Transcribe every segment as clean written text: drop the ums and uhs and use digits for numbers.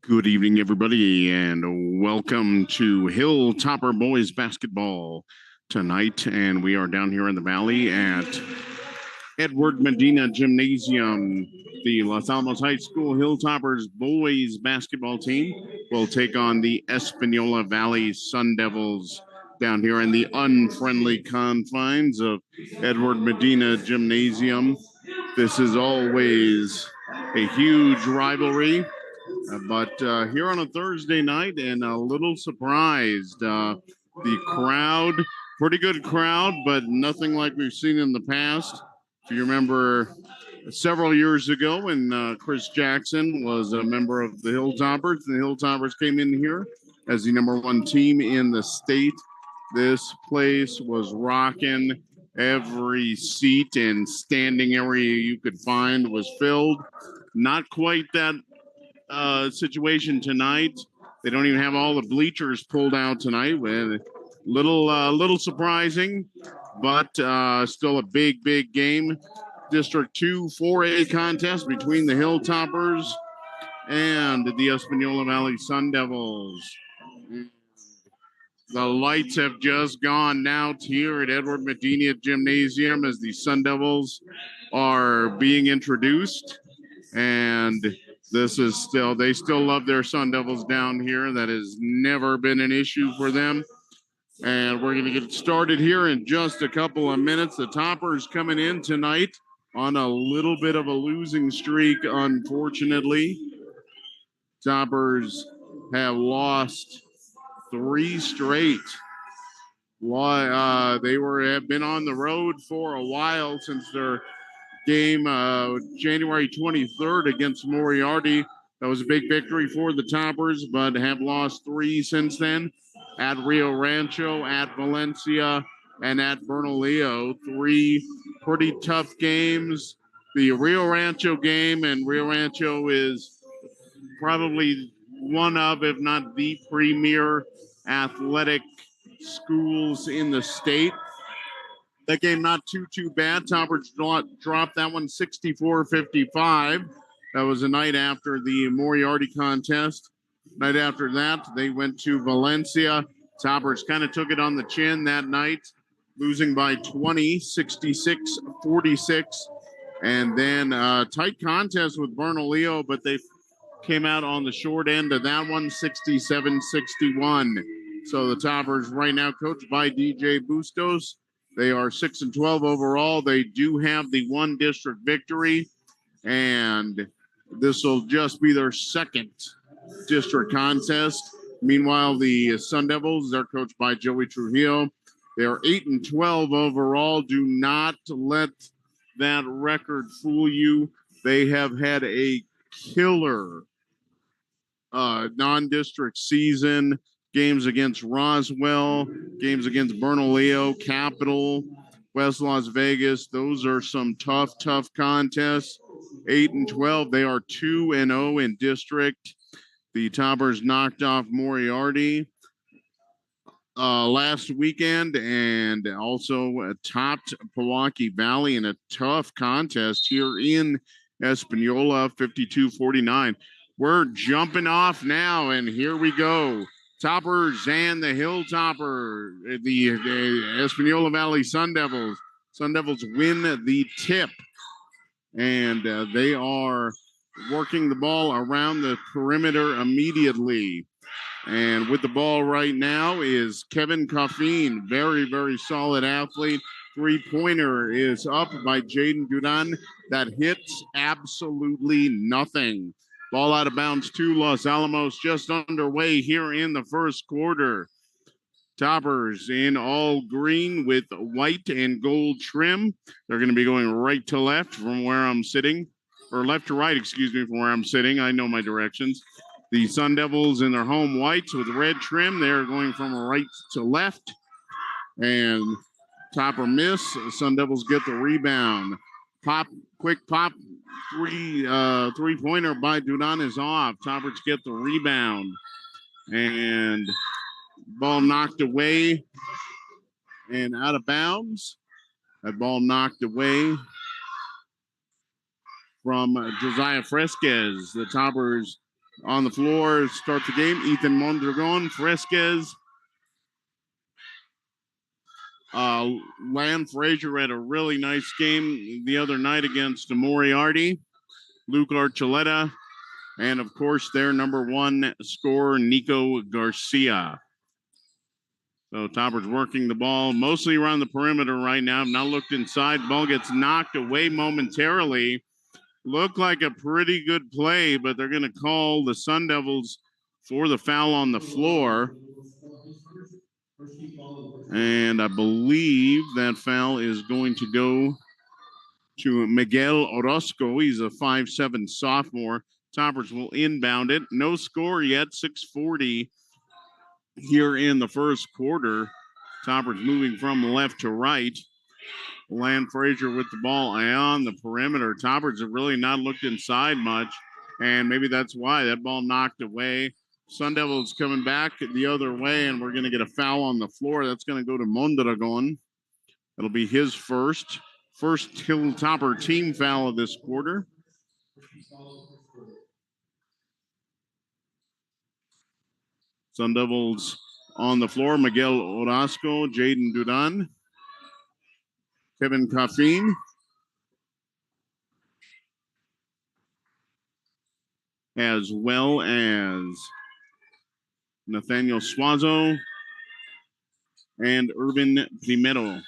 Good evening, everybody, and welcome to Hilltopper Boys Basketball tonight. And we are down here in the Valley at Edward Medina Gymnasium. The Los Alamos High School Hilltoppers boys basketball team will take on the Espanola Valley Sundevils down here in the unfriendly confines of Edward Medina Gymnasium. This is always a huge rivalry. But here on a Thursday night, and a little surprised, the crowd, pretty good crowd, but nothing like we've seen in the past. If you remember several years ago when Chris Jackson was a member of the Hilltoppers, the Hilltoppers came in here as the number one team in the state. This place was rocking. Every seat and standing area you could find was filled. Not quite that situation tonight. They don't even have all the bleachers pulled out tonight. Little surprising, but still a big game. District 2 4A contest between the Hilltoppers and the Espanola Valley Sundevils. The lights have just gone out here at Edward Medina Gymnasium as the Sundevils are being introduced. And this is they still love their Sundevils down here. That has never been an issue for them. And we're going to get started here in just a couple of minutes. The Toppers coming in tonight on a little bit of a losing streak, unfortunately. Toppers have lost 3 straight. They have been on the road for a while since their game January 23rd against Moriarty. That was a big victory for the Toppers, but have lost 3 since then. At Rio Rancho, at Valencia, and at Bernalillo. 3 pretty tough games. The Rio Rancho game, and Rio Rancho is probably one of, if not the premier athletic schools in the state. That game not too bad. Toppers dropped that one 64-55. That was the night after the Moriarty contest. Night after that, they went to Valencia. Toppers kind of took it on the chin that night, losing by 20, 66-46. And then tight contest with Bernalillo, but they came out on the short end of that one, 67-61. So the Toppers right now coached by DJ Bustos. They are 6-12 overall. They do have the 1 district victory, and this will just be their 2nd district contest. Meanwhile, the Sundevils, they're coached by Joey Trujillo. They are 8-12 overall. Do not let that record fool you. They have had a killer non-district season. Games against Roswell, games against Bernalillo, Capital, West Las Vegas. Those are some tough contests. 8-12. They are 2-0 in district. The Toppers knocked off Moriarty last weekend and also topped Pewaukee Valley in a tough contest here in Espanola, 52-49. We're jumping off now, and here we go. Toppers and the Hilltopper, the Espanola Valley Sundevils. Sundevils win the tip, and they are working the ball around the perimeter immediately. And with the ball right now is Kevin Coffeen, very solid athlete. 3-pointer is up by Jaden Dudan. That hits absolutely nothing. Ball out of bounds to Los Alamos, just underway here in the first quarter. Toppers in all green with white and gold trim. They're going to be going right to left from where I'm sitting, or left to right, excuse me, from where I'm sitting. I know my directions. The Sundevils in their home whites with red trim. They're going from right to left. And Topper miss. Sundevils get the rebound. Quick pop. Three-pointer by Dudan is off. Toppers get the rebound. And ball knocked away and out of bounds. That ball knocked away from Josiah Fresquez. The Toppers on the floor, start the game. Ethan Mondragon, Fresquez. Lan Frazier had a really nice game the other night against Moriarty. Luke Archuleta, and of course their number one scorer, Nico Garcia. So Topper's working the ball mostly around the perimeter right now. Now looked inside. Ball gets knocked away momentarily. Looked like a pretty good play, but they're going to call the Sundevils for the foul on the floor. And I believe that foul is going to go to Miguel Orozco. He's a 5'7" sophomore. Toppers will inbound it. No score yet, 6:40 here in the first quarter. Toppers moving from left to right. Lan Frazier with the ball on the perimeter. Toppers have really not looked inside much, and maybe that's why that ball knocked away. Sun Devils coming back the other way, and we're going to get a foul on the floor. That's going to go to Mondragon. It'll be his first Hilltopper team foul of this quarter. Sun Devils on the floor. Miguel Orozco, Jaden Dudan, Kevin Coffin, as well as Nathaniel Suazo and Urban Primero.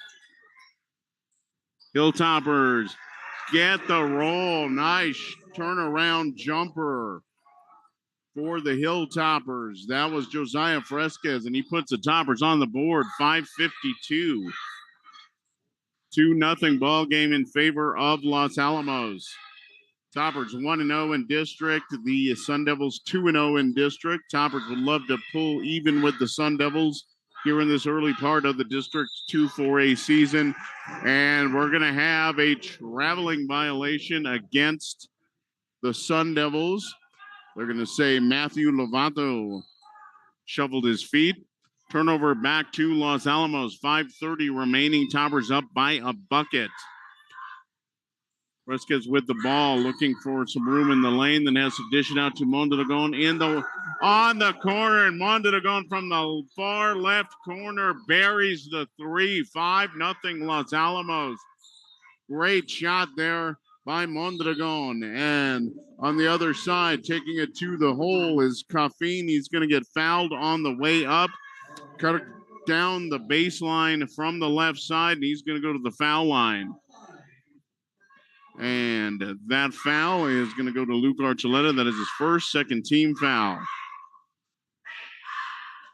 Hilltoppers get the roll. Nice turnaround jumper for the Hilltoppers. That was Josiah Fresquez, and he puts the Toppers on the board. 5:52. 2-0 ball game in favor of Los Alamos. Toppers 1-0 in district. The Sun Devils 2-0 in district. Toppers would love to pull even with the Sun Devils here in this early part of the District 2 4A season. And we're going to have a traveling violation against the Sun Devils. They're going to say Matthew Lovato shoveled his feet. Turnover back to Los Alamos. 5:30 remaining. Toppers up by a bucket. Fresquez with the ball, looking for some room in the lane, then has to dish it out to Mondragon on the corner, and Mondragon from the far left corner buries the three. 5-0 Los Alamos. Great shot there by Mondragon. And on the other side, taking it to the hole is Coffin. He's going to get fouled on the way up. Cut down the baseline from the left side, and he's going to go to the foul line. And that foul is going to go to Luke Archuleta. That is his second team foul.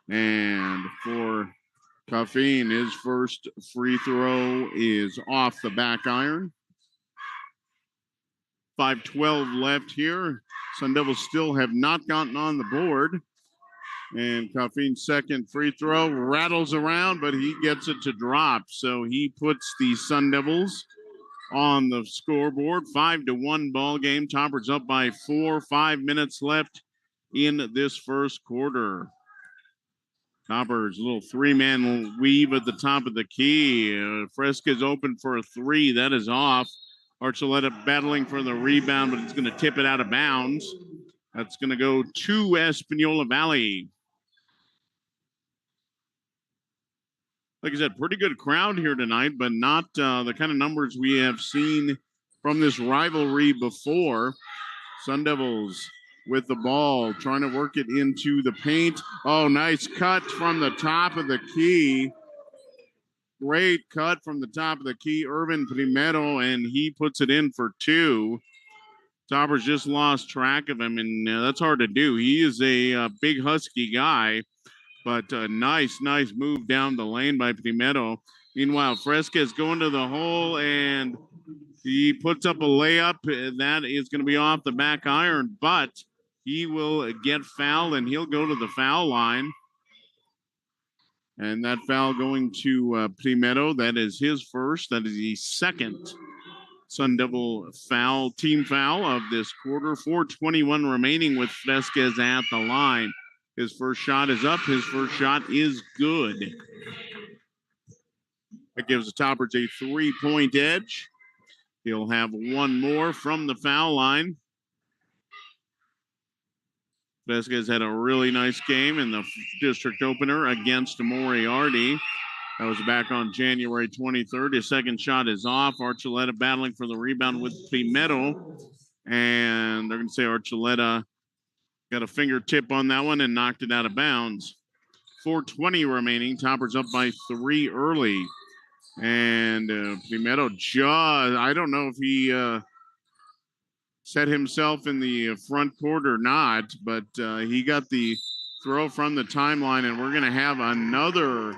And for Coffin, his first free throw is off the back iron. 5:12 left here. Sun Devils still have not gotten on the board. And Coffin's second free throw rattles around, but he gets it to drop. So he puts the Sun Devils on the scoreboard. 5-1 ball game. Toppers up by 4. 5 minutes left in this first quarter. Toppers, a little three-man weave at the top of the key. Fresquez open for a three. That is off. Archuleta battling for the rebound, but it's going to tip it out of bounds. That's going to go to Espanola Valley. Like I said, pretty good crowd here tonight, but not the kind of numbers we have seen from this rivalry before. Sun Devils with the ball, trying to work it into the paint. Oh, nice cut from the top of the key. Great cut from the top of the key. Urban Primero, and he puts it in for two. Toppers just lost track of him, and that's hard to do. He is a big, husky guy. But a nice move down the lane by Primero. Meanwhile, Fresquez going to the hole, and he puts up a layup. That is going to be off the back iron, but he will get fouled, and he'll go to the foul line. And that foul going to Primero. That is his first. That is the second Sun Devil foul, team foul of this quarter. 4:21 remaining with Fresquez at the line. His first shot is up. His first shot is good. That gives the Toppers a 3-point edge. He'll have one more from the foul line. Vasquez had a really nice game in the district opener against Moriarty. That was back on January 23rd. His second shot is off. Archuleta battling for the rebound with Pimetto. And they're going to say Archuleta got a fingertip on that one and knocked it out of bounds. 4:20 remaining. Toppers up by 3 early. And Pimetto I don't know if he set himself in the front court or not, but he got the throw from the timeline, and we're going to have another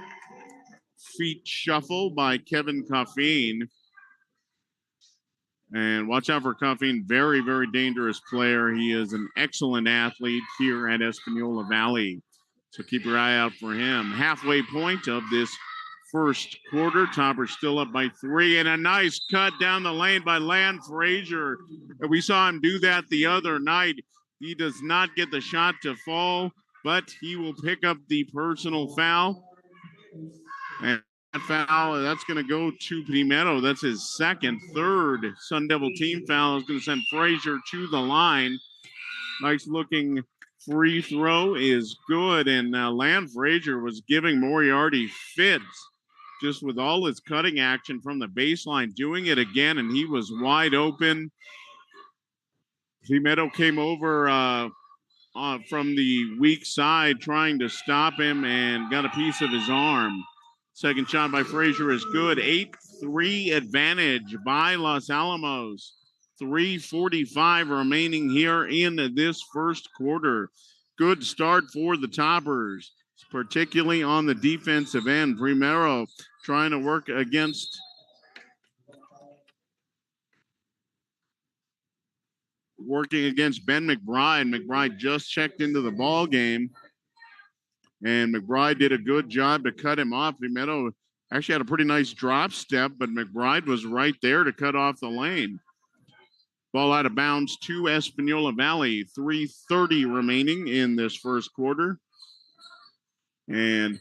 feet shuffle by Kevin Coffeen. And watch out for Coffeen, very, very dangerous player. He is an excellent athlete here at Espanola Valley. So keep your eye out for him. Halfway point of this first quarter. Toppers still up by 3, and a nice cut down the lane by Lan Frazier. We saw him do that the other night. He does not get the shot to fall, but he will pick up the personal foul. And that foul, that's going to go to Pimetto. That's his third Sun Devil team foul. Is going to send Frazier to the line. Nice looking free throw is good, and Lan Frazier was giving Moriarty fits just with all his cutting action from the baseline, doing it again, and he was wide open. Pimetto came over from the weak side trying to stop him and got a piece of his arm. Second shot by Frazier is good. 8-3 advantage by Los Alamos. 3:45 remaining here in this first quarter. Good start for the Toppers, particularly on the defensive end. Primero trying to work against Ben McBride. McBride just checked into the ball game, and McBride did a good job to cut him off. Primero actually had a pretty nice drop step, but McBride was right there to cut off the lane. Ball out of bounds to Espanola Valley. 3:30 remaining in this first quarter. And,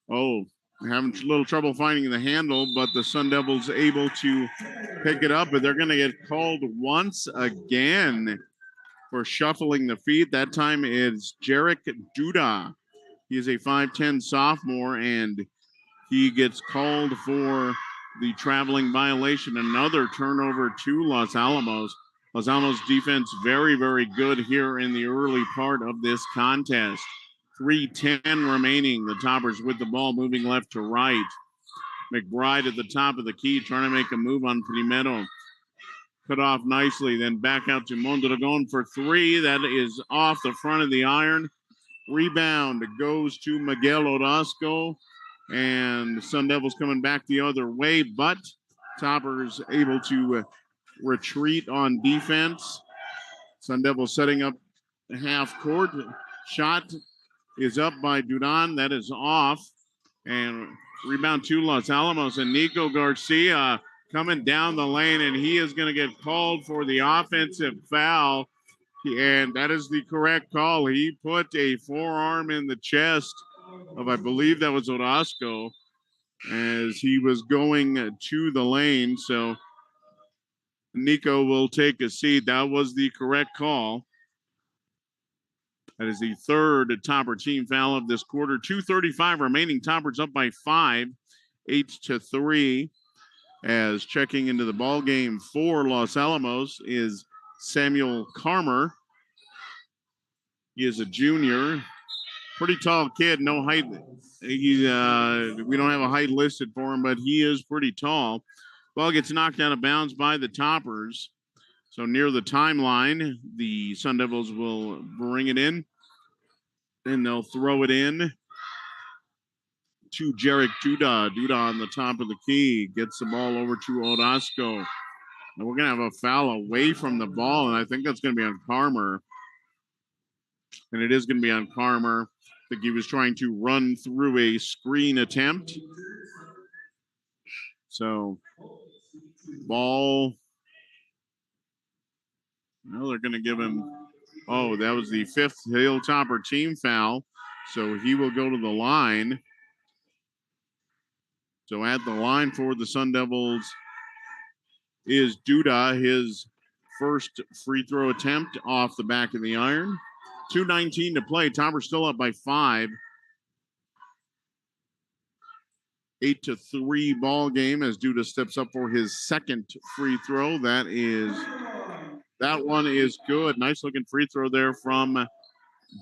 having a little trouble finding the handle, but the Sun Devils able to pick it up. But they're going to get called once again for shuffling the feet. That time it's Jarek Duda. He is a 5'10 sophomore, and he gets called for the traveling violation. Another turnover to Los Alamos. Los Alamos defense very, very good here in the early part of this contest. 3:10 remaining. The Toppers with the ball moving left to right. McBride at the top of the key trying to make a move on Pimetto. Cut off nicely, then back out to Mondragon for 3. That is off the front of the iron. Rebound goes to Miguel Orozco. And the Sun Devils coming back the other way, but Toppers able to retreat on defense. Sun Devils setting up half court. Shot is up by Dudan. That is off. And rebound to Los Alamos. And Nico Garcia coming down the lane, and he is going to get called for the offensive foul. And that is the correct call. He put a forearm in the chest of, I believe that was Orozco, as he was going to the lane. So Nico will take a seat. That was the correct call. That is the third Topper team foul of this quarter. 2:35 remaining. Toppers up by 5, 8-3. As checking into the ball game for Los Alamos is Samuel Carmer. He is a junior. Pretty tall kid, no height. We don't have a height listed for him, but he is pretty tall. Ball gets knocked out of bounds by the Toppers. So near the timeline, the Sun Devils will bring it in, and they'll throw it in to Jarek Duda. Duda on the top of the key gets the ball over to Orozco. And we're going to have a foul away from the ball, and I think that's going to be on Carmer. And it is going to be on Carmer. I think he was trying to run through a screen attempt. So, ball. No, they're going to give him. Oh, that was the 5th Hilltopper team foul. So he will go to the line. So at the line for the Sun Devils is Duda, his first free throw attempt off the back of the iron. 2:19 to play. Toppers still up by 5. 8-3 ball game as Duda steps up for his second free throw. That one is good. Nice looking free throw there from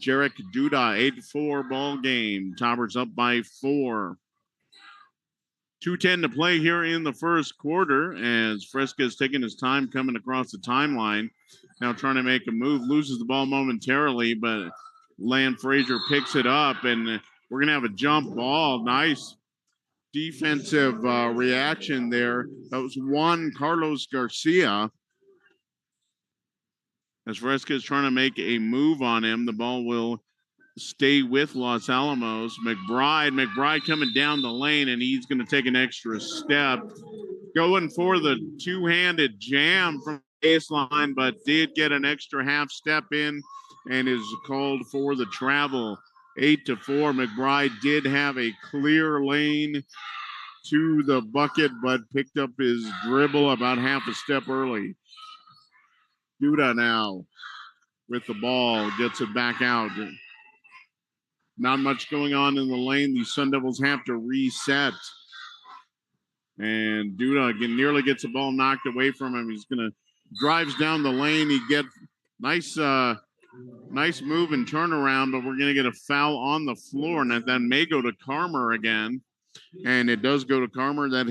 Jarek Duda. 8-4 ball game. Toppers up by 4. 2:10 to play here in the first quarter as Fresca is taking his time coming across the timeline. Now trying to make a move, loses the ball momentarily, but Lan Frazier picks it up, and we're going to have a jump ball. Nice defensive reaction there. That was Juan Carlos Garcia. As Fresca is trying to make a move on him, the ball will stay with Los Alamos. McBride coming down the lane, and he's going to take an extra step. Going for the two-handed jam from the baseline, but did get an extra half step in and is called for the travel. 8-4. McBride did have a clear lane to the bucket, but picked up his dribble about half a step early. Duda now with the ball, gets it back out. Not much going on in the lane. The Sundevils have to reset. And Duda again nearly gets the ball knocked away from him. He's gonna drives down the lane. He gets nice move and turnaround, but we're gonna get a foul on the floor, and that may go to Carmer again. And it does go to Carmer. That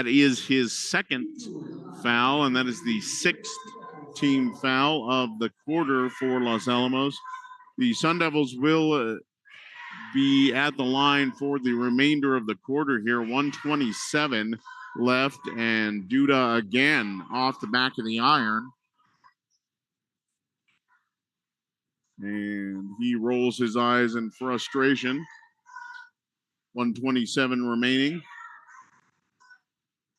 is his second foul, and that is the 6th team foul of the quarter for Los Alamos. The Sundevils will be at the line for the remainder of the quarter here. 1:27 left, and Duda again off the back of the iron. And he rolls his eyes in frustration. 1:27 remaining.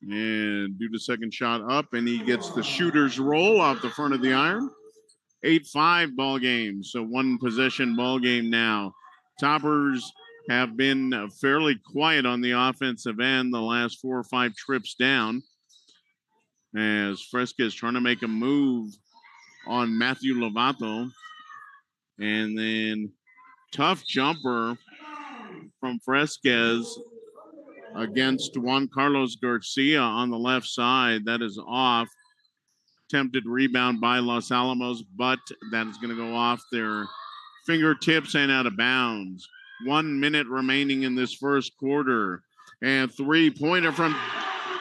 And Duda's second shot up, and he gets the shooter's roll off the front of the iron. 8-5 ball game, so one possession ball game now. Toppers have been fairly quiet on the offensive end the last 4 or 5 trips down, as Fresca is trying to make a move on Matthew Lovato. And then tough jumper from Fresquez against Juan Carlos Garcia on the left side. That is off. Attempted rebound by Los Alamos, but that is going to go off their fingertips and out of bounds. 1 minute remaining in this first quarter. And three-pointer from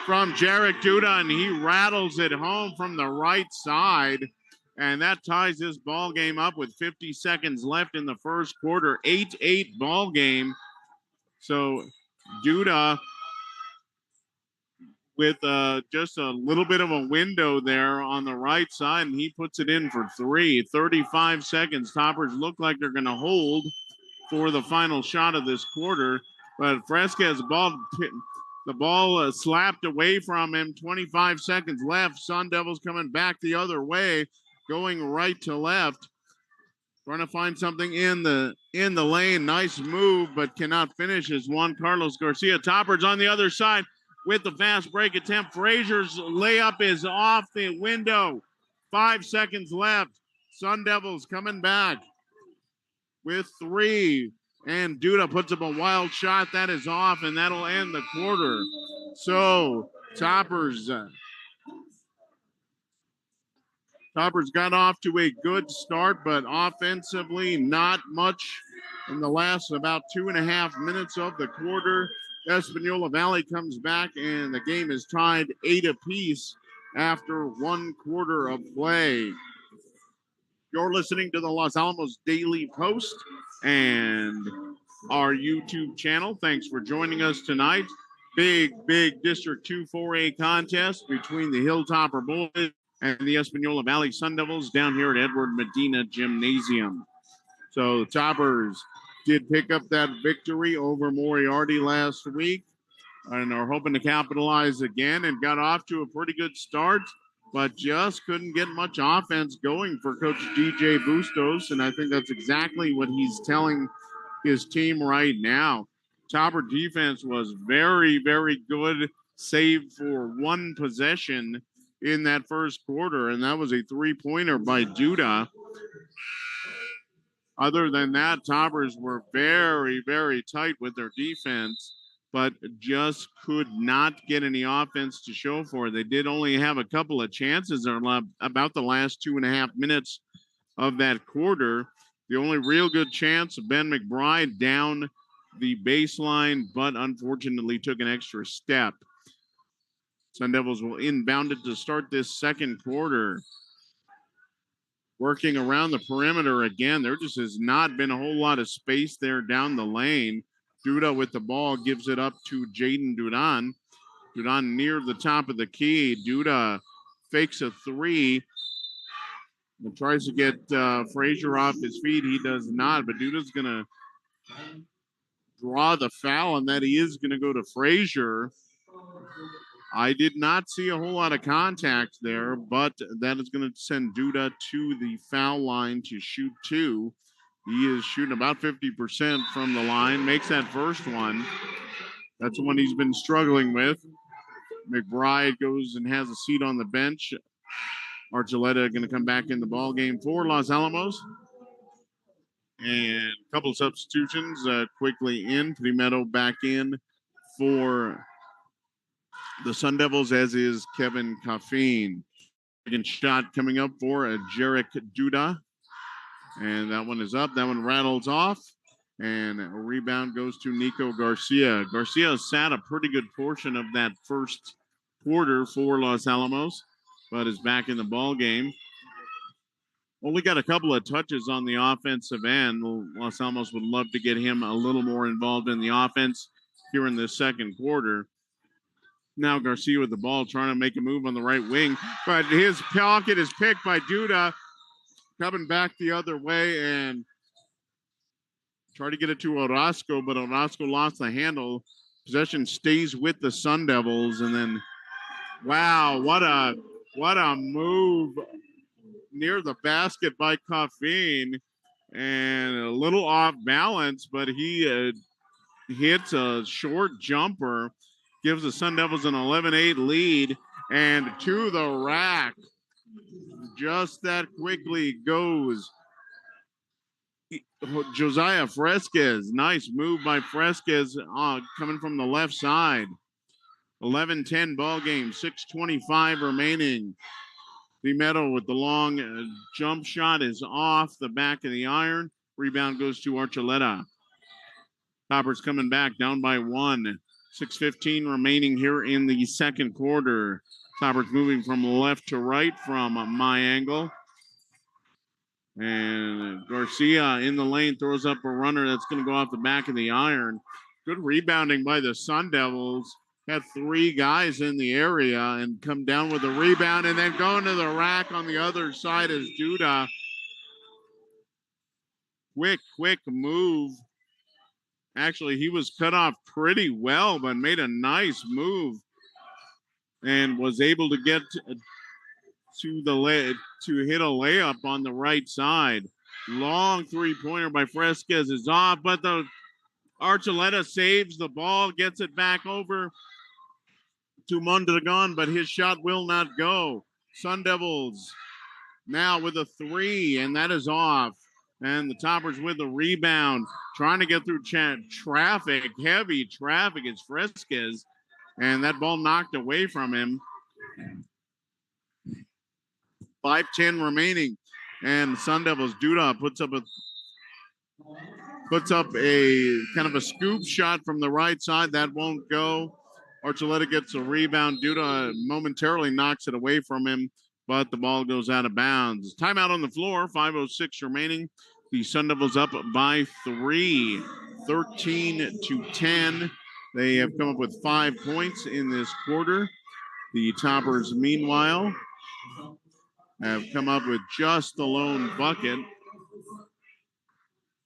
Jarek Duda, and he rattles it home from the right side. And that ties this ball game up with 50 seconds left in the first quarter. 8-8 ball game. So Duda with just a little bit of a window there on the right side, and he puts it in for 3. 35 seconds. Toppers look like they're going to hold for the final shot of this quarter, but Fresquez, the ball slapped away from him. 25 seconds left. Sundevils coming back the other way, going right to left, trying to find something in the lane. Nice move, but cannot finish as Juan Carlos Garcia. Toppers on the other side with the fast break attempt. Frazier's layup is off the window. 5 seconds left. Sundevils coming back with 3. And Duda puts up a wild shot. That is off, and that'll end the quarter. So Toppers got off to a good start, but offensively not much in the last about 2.5 minutes of the quarter. Espanola Valley comes back, and the game is tied 8 apiece after 1 quarter of play. You're listening to the Los Alamos Daily Post and our YouTube channel. Thanks for joining us tonight. Big District 2 4A contest between the Hilltopper Boys and the Espanola Valley Sundevils down here at Edward Medina Gymnasium. So the Toppers did pick up that victory over Moriarty last week and are hoping to capitalize again, and got off to a pretty good start, but just couldn't get much offense going for Coach DJ Bustos, and I think that's exactly what he's telling his team right now. Topper defense was very, very good, save for 1 possession in that first quarter, and that was a 3-pointer by Duda. Other than that, Toppers were very, very tight with their defense, but just could not get any offense to show for it. They did only have a couple of chances about the last 2.5 minutes of that quarter. The only real good chance, Ben McBride down the baseline, but unfortunately took an extra step. Sun Devils will inbound it to start this second quarter. Working around the perimeter again. There just has not been a whole lot of space there down the lane. Duda with the ball gives it up to Jaden Dudon. Dudon near the top of the key. Duda fakes a three and tries to get Frazier off his feet. He does not, but Duda's going to draw the foul, and that he is going to go to Frazier. I did not see a whole lot of contact there, but that is going to send Duda to the foul line to shoot two. He is shooting about 50% from the line, makes that first one. That's the one he's been struggling with. McBride goes and has a seat on the bench. Archuleta going to come back in the ball game for Los Alamos. And a couple of substitutions quickly in. Primeto back in for the Sun Devils, as is Kevin Caffeine. Second shot coming up for Jarek Duda. And that one is up. That one rattles off. And a rebound goes to Nico Garcia. Garcia sat a pretty good portion of that first quarter for Los Alamos, but is back in the ball game. Only got a couple of touches on the offensive end. Los Alamos would love to get him a little more involved in the offense here in the second quarter. Now Garcia with the ball, trying to make a move on the right wing, but his pocket is picked by Duda, coming back the other way and try to get it to Orozco, but Orozco lost the handle. Possession stays with the Sun Devils, and then, wow, what a move near the basket by Caffeine, and a little off balance, but he hits a short jumper, gives the Sun Devils an 11-8 lead, and to the rack. Just that quickly goes Josiah Fresquez. Nice move by Fresquez coming from the left side. 11-10 ball game, 6:25 remaining. Primeto with the long jump shot is off the back of the iron. Rebound goes to Archuleta. Toppers coming back down by one. 6:15 remaining here in the second quarter. Toppers moving from left to right from my angle. And Garcia in the lane throws up a runner that's going to go off the back of the iron. Good rebounding by the Sun Devils. Had three guys in the area and come down with a rebound, and then going to the rack on the other side is Duda. Quick move. Actually, he was cut off pretty well, but made a nice move and was able to get to hit a layup on the right side. Long three-pointer by Fresquez is off, but the Archuleta saves the ball, gets it back over to Mondragon, but his shot will not go. Sun Devils now with a three, and that is off. And the Toppers with the rebound, trying to get through traffic, heavy traffic is Fresquez, and that ball knocked away from him. 5:10 remaining, and Sun Devils, Duda puts up a kind of a scoop shot from the right side. That won't go. Archuleta gets a rebound. Duda momentarily knocks it away from him, but the ball goes out of bounds. Timeout on the floor, 5:06 remaining. The Sun Devils up by 3, 13-10. They have come up with 5 points in this quarter. The Toppers, meanwhile, have come up with just the lone bucket.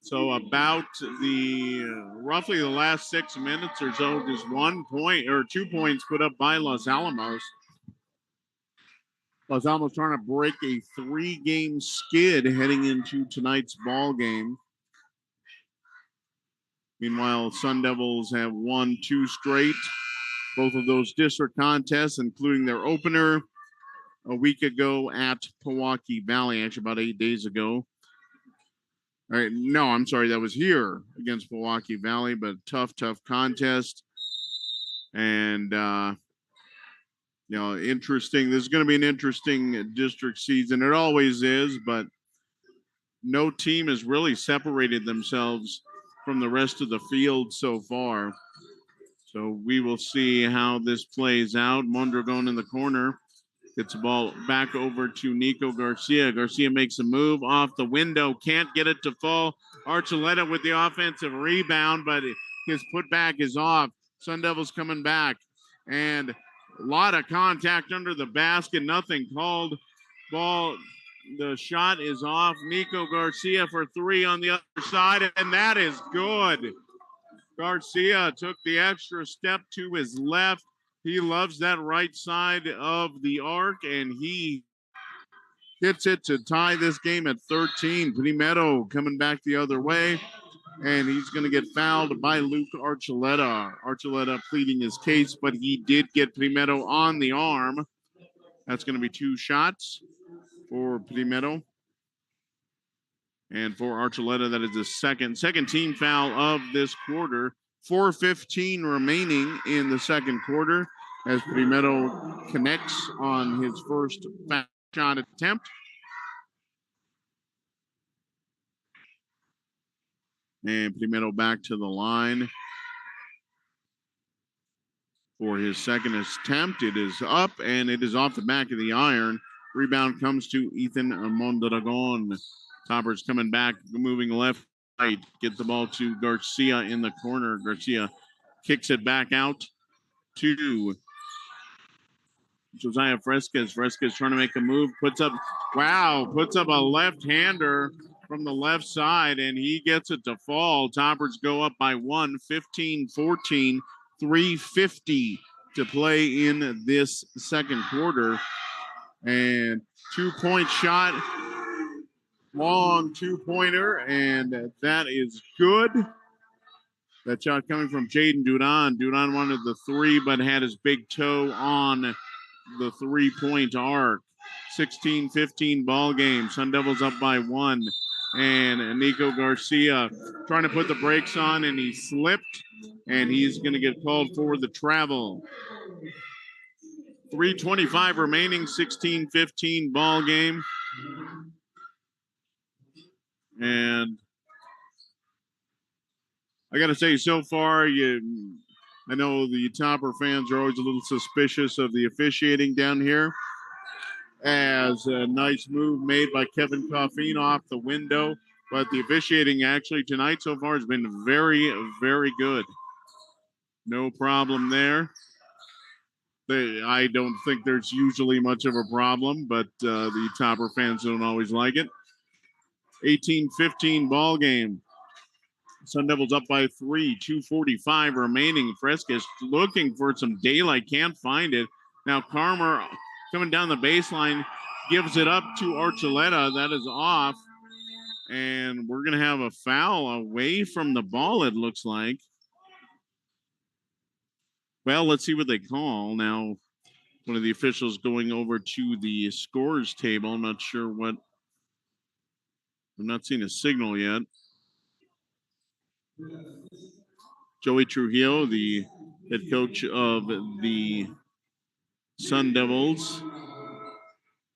So about roughly the last 6 minutes or so, just 1 point or 2 points put up by Los Alamos. Los Alamos trying to break a 3-game skid heading into tonight's ball game. Meanwhile, Sun Devils have won 2 straight, both of those district contests, including their opener a week ago at Pewaukee Valley, actually about 8 days ago. All right, no, I'm sorry, that was here against Milwaukee Valley, but tough contest. And interesting. This is going to be an interesting district season. It always is, but no team has really separated themselves from the rest of the field so far. So we will see how this plays out. Mondragon in the corner. Gets the ball back over to Nico Garcia. Garcia makes a move off the window. Can't get it to fall. Archuleta with the offensive rebound, but his putback is off. Sundevils coming back. And a lot of contact under the basket. Nothing called. Ball, the shot is off. Nico Garcia for three on the other side, and that is good. Garcia took the extra step to his left. He loves that right side of the arc, and he hits it to tie this game at 13. Primero coming back the other way, and he's going to get fouled by Luke Archuleta. Archuleta pleading his case, but he did get Primero on the arm. That's going to be two shots for Primero. And for Archuleta, that is the second team foul of this quarter. 4:15 remaining in the second quarter as Primero connects on his first foul shot attempt. And Primero back to the line for his second attempt. It is up, and it is off the back of the iron. Rebound comes to Ethan Mondragon. Toppers coming back, moving left, right. Get the ball to Garcia in the corner. Garcia kicks it back out to Josiah Fresquez. Fresquez trying to make a move, puts up a left-hander from the left side, and he gets it to fall. Toppers go up by 1, 15-14, 3:50 to play in this second quarter. And 2-point shot, long two-pointer, and that is good. That shot coming from Jaden Dudon. Dudon wanted the three, but had his big toe on the three-point arc. 16-15 ball game. Sun Devils up by 1. And Nico Garcia trying to put the brakes on, and he slipped, and he's going to get called for the travel. 3:25 remaining, 16-15 ball game. And I got to say, so far, I know the Topper fans are always a little suspicious of the officiating down here. As a nice move made by Kevin Coffeen off the window. But the officiating actually tonight so far has been very, very good. No problem there. I don't think there's usually much of a problem, but the Topper fans don't always like it. 18-15 ball game. Sun Devils up by 3, 2:45 remaining. Fresquez looking for some daylight, can't find it. Now Carmer coming down the baseline, gives it up to Archuleta. That is off. And we're going to have a foul away from the ball, it looks like. Well, let's see what they call. Now, one of the officials going over to the scores table. I'm not sure what. I'm not seeing a signal yet. Joey Trujillo, the head coach of the Sun Devils,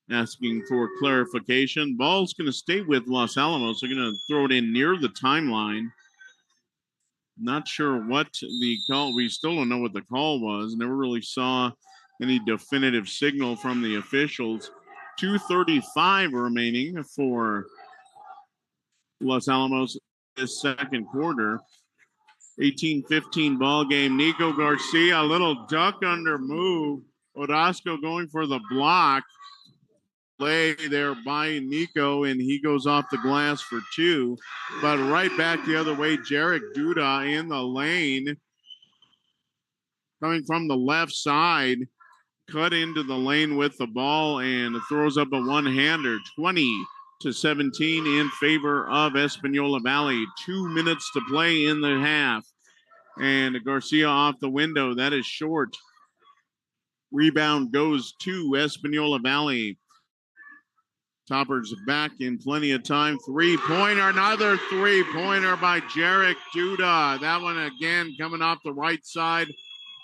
asking for clarification. Ball's going to stay with Los Alamos. They're going to throw it in near the timeline. Not sure what the call. We still don't know what the call was. Never really saw any definitive signal from the officials. 2:35 remaining for Los Alamos this second quarter. 18-15 ball game. Nico Garcia, a little duck under move. Orozco going for the block. Play there by Nico, and he goes off the glass for 2. But right back the other way, Jarek Duda in the lane. Coming from the left side. Cut into the lane with the ball and throws up a one-hander. 20-17 in favor of Espanola Valley. 2 minutes to play in the half. And Garcia off the window. That is short. Rebound goes to Espanola Valley. Toppers back in plenty of time. Three-pointer, another three-pointer by Jarek Duda. That one again coming off the right side.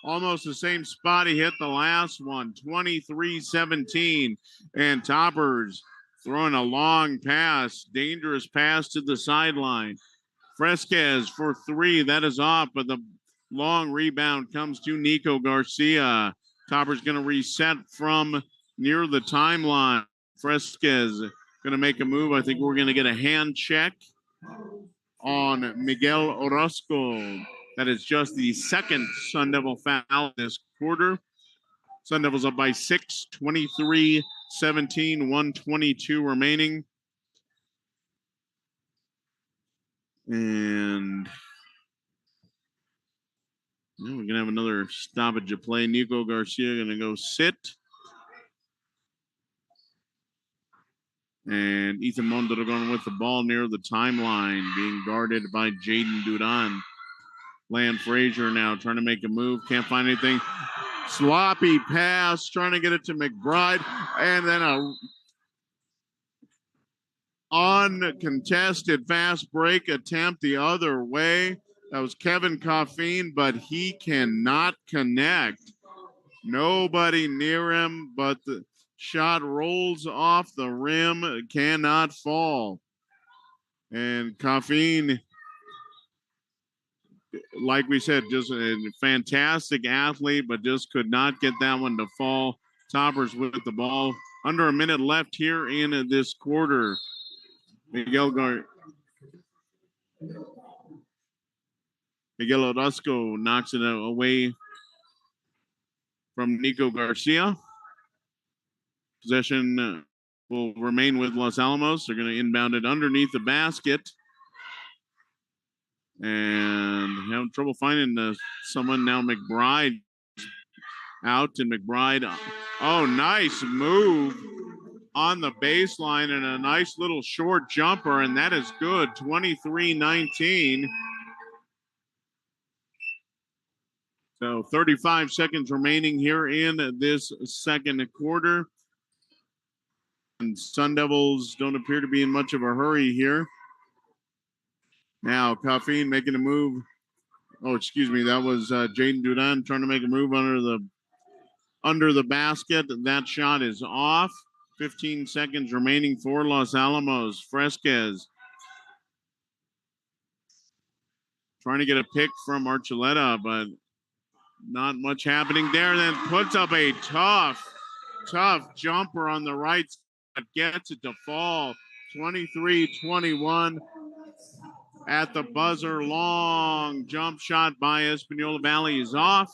Almost the same spot he hit the last one. 23-17. And Toppers throwing a long pass. Dangerous pass to the sideline. Fresquez for three. That is off, but the long rebound comes to Nico Garcia. Toppers going to reset from near the timeline. Fresquez going to make a move. I think we're going to get a hand check on Miguel Orozco. That is just the second Sun Devil foul this quarter. Sun Devils up by 6, 23-17, 1:22 remaining. And we're going to have another stoppage of play. Nico Garcia going to go sit. And Ethan Mondragon with the ball near the timeline, being guarded by Jaden Dudan. Land Frazier now trying to make a move. Can't find anything. Sloppy pass, trying to get it to McBride. And then a uncontested fast break attempt the other way. That was Kevin Coffeen, but he cannot connect. Nobody near him, but the shot rolls off the rim, cannot fall. And Coffeen, like we said, just a fantastic athlete, but just could not get that one to fall. Toppers with the ball. Under a minute left here in this quarter. Miguel Orozco knocks it away from Nico Garcia. Possession will remain with Los Alamos. They're going to inbound it underneath the basket. And having trouble finding someone now. McBride out, and McBride, oh, nice move on the baseline and a nice little short jumper, and that is good. 23-19. So 35 seconds remaining here in this second quarter. And Sun Devils don't appear to be in much of a hurry here. Now, Coffeen making a move. Oh, excuse me. That was Jaden Dudan trying to make a move under the basket. That shot is off. 15 seconds remaining for Los Alamos. Fresquez trying to get a pick from Archuleta, but not much happening there. Then puts up a tough jumper on the right side. Gets it to fall. 23-21. At the buzzer, long jump shot by Espanola Valley is off.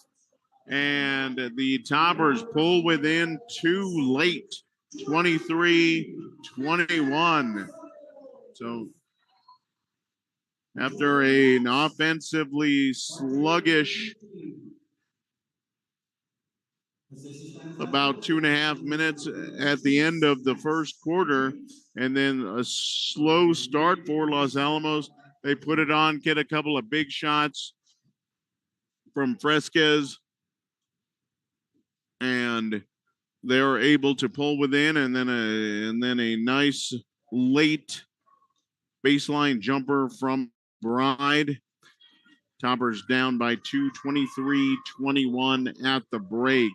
And the Toppers pull within too late. 23-21. So after an offensively sluggish about 2.5 minutes at the end of the first quarter, and then a slow start for Los Alamos, they put it on, get a couple of big shots from Fresquez, and they're able to pull within, and then a nice late baseline jumper from Bride. Toppers down by 2, 23-21 at the break.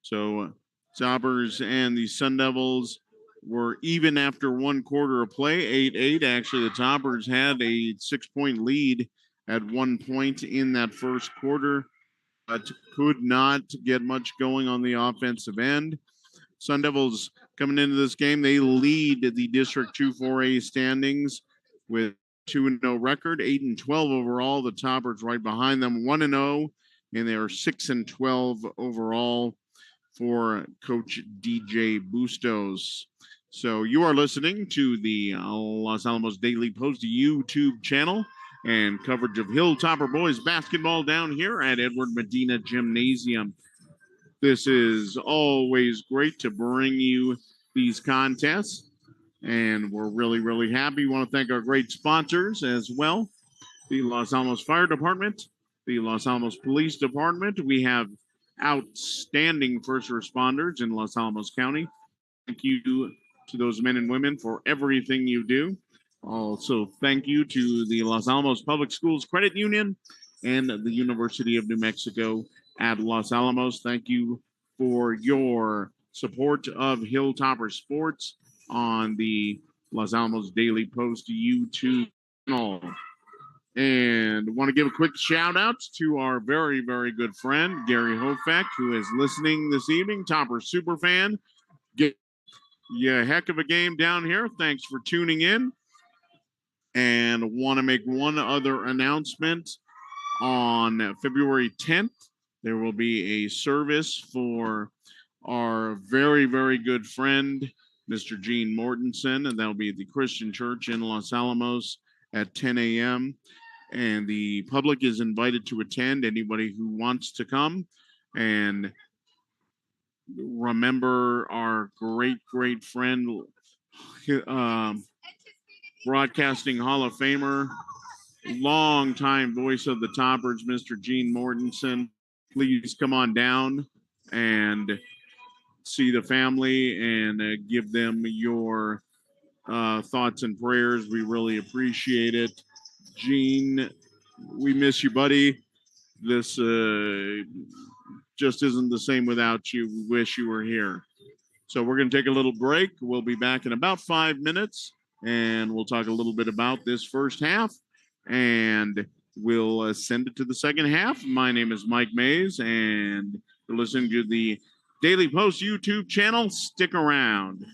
So Toppers and the Sun Devils were even after one quarter of play, 8-8. Actually, the Toppers had a 6-point lead at one point in that first quarter, but could not get much going on the offensive end. Sun Devils coming into this game, they lead the District 2 4A standings with 2-0 record, 8-12 overall. The Toppers right behind them, 1-0, and they are 6-12 overall for Coach DJ Bustos. So you are listening to the Los Alamos Daily Post YouTube channel and coverage of Hilltopper Boys basketball down here at Edward Medina Gymnasium. This is always great to bring you these contests, and we're really, really happy. We want to thank our great sponsors as well. The Los Alamos Fire Department, the Los Alamos Police Department. We have outstanding first responders in Los Alamos County. Thank you to those men and women for everything you do. Also, thank you to the Los Alamos Public Schools Credit Union and the University of New Mexico at Los Alamos. Thank you for your support of Hilltopper Sports on the Los Alamos Daily Post YouTube channel. And want to give a quick shout out to our very, very good friend, Gary Hofeck, who is listening this evening, Topper super fan. Get you a heck of a game down here. Thanks for tuning in. And want to make one other announcement. On February 10th, there will be a service for our very, very good friend, Mr. Gene Mortensen, and that'll be at the Christian Church in Los Alamos at 10 a.m. And the public is invited to attend, anybody who wants to come. And remember our great, great friend, Broadcasting Hall of Famer, longtime voice of the Toppers, Mr. Gene Mortensen. Please come on down and see the family and give them your thoughts and prayers. We really appreciate it. Gene, we miss you, buddy. This just isn't the same without you. We wish you were here. So we're going to take a little break. We'll be back in about 5 minutes, and we'll talk a little bit about this first half, and we'll send it to the second half. My name is Mike Mays, and you're listening to the Daily Post YouTube channel. Stick around.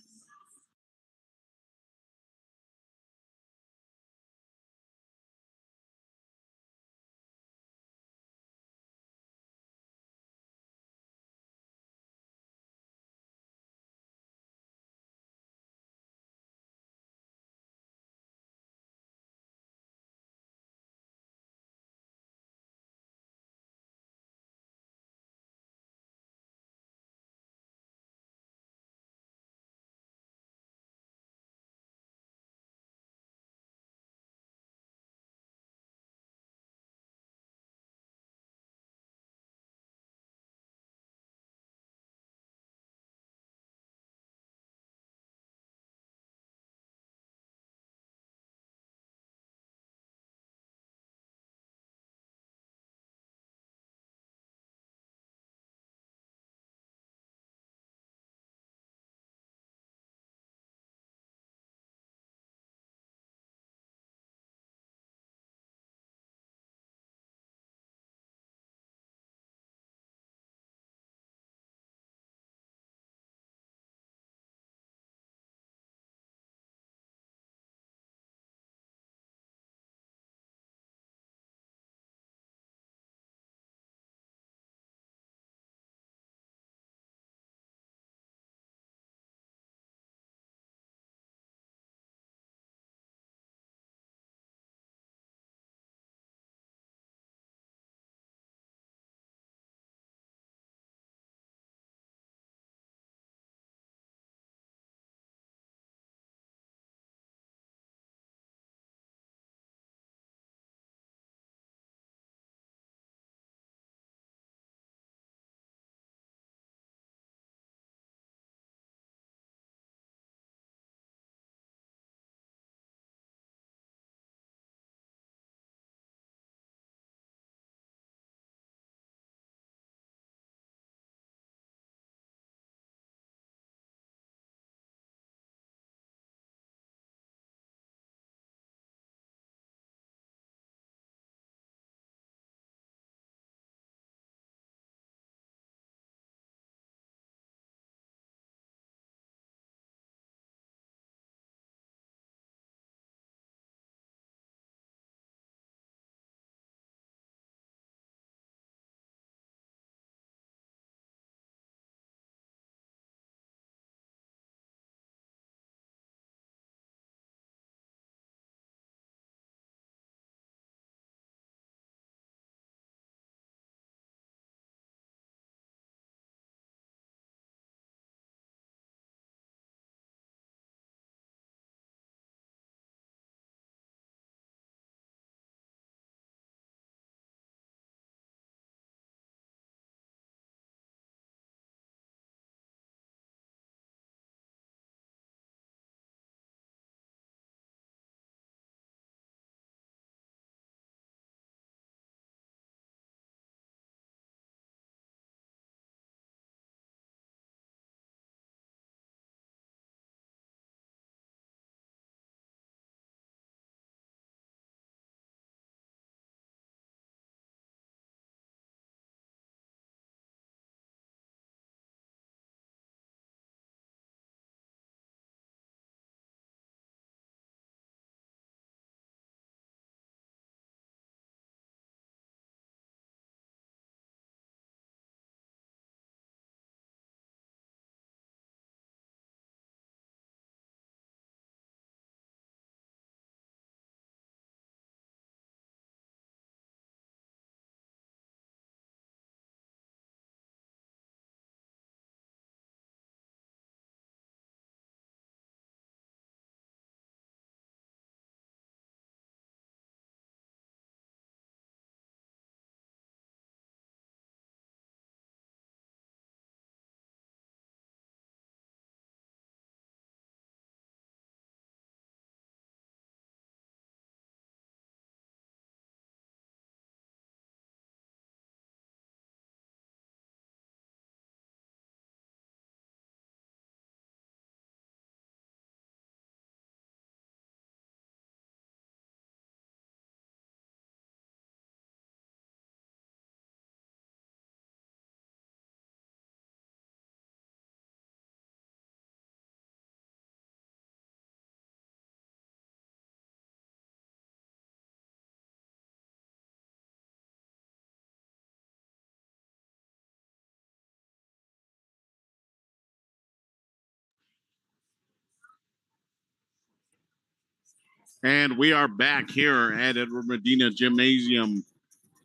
And we are back here at Edward Medina Gymnasium.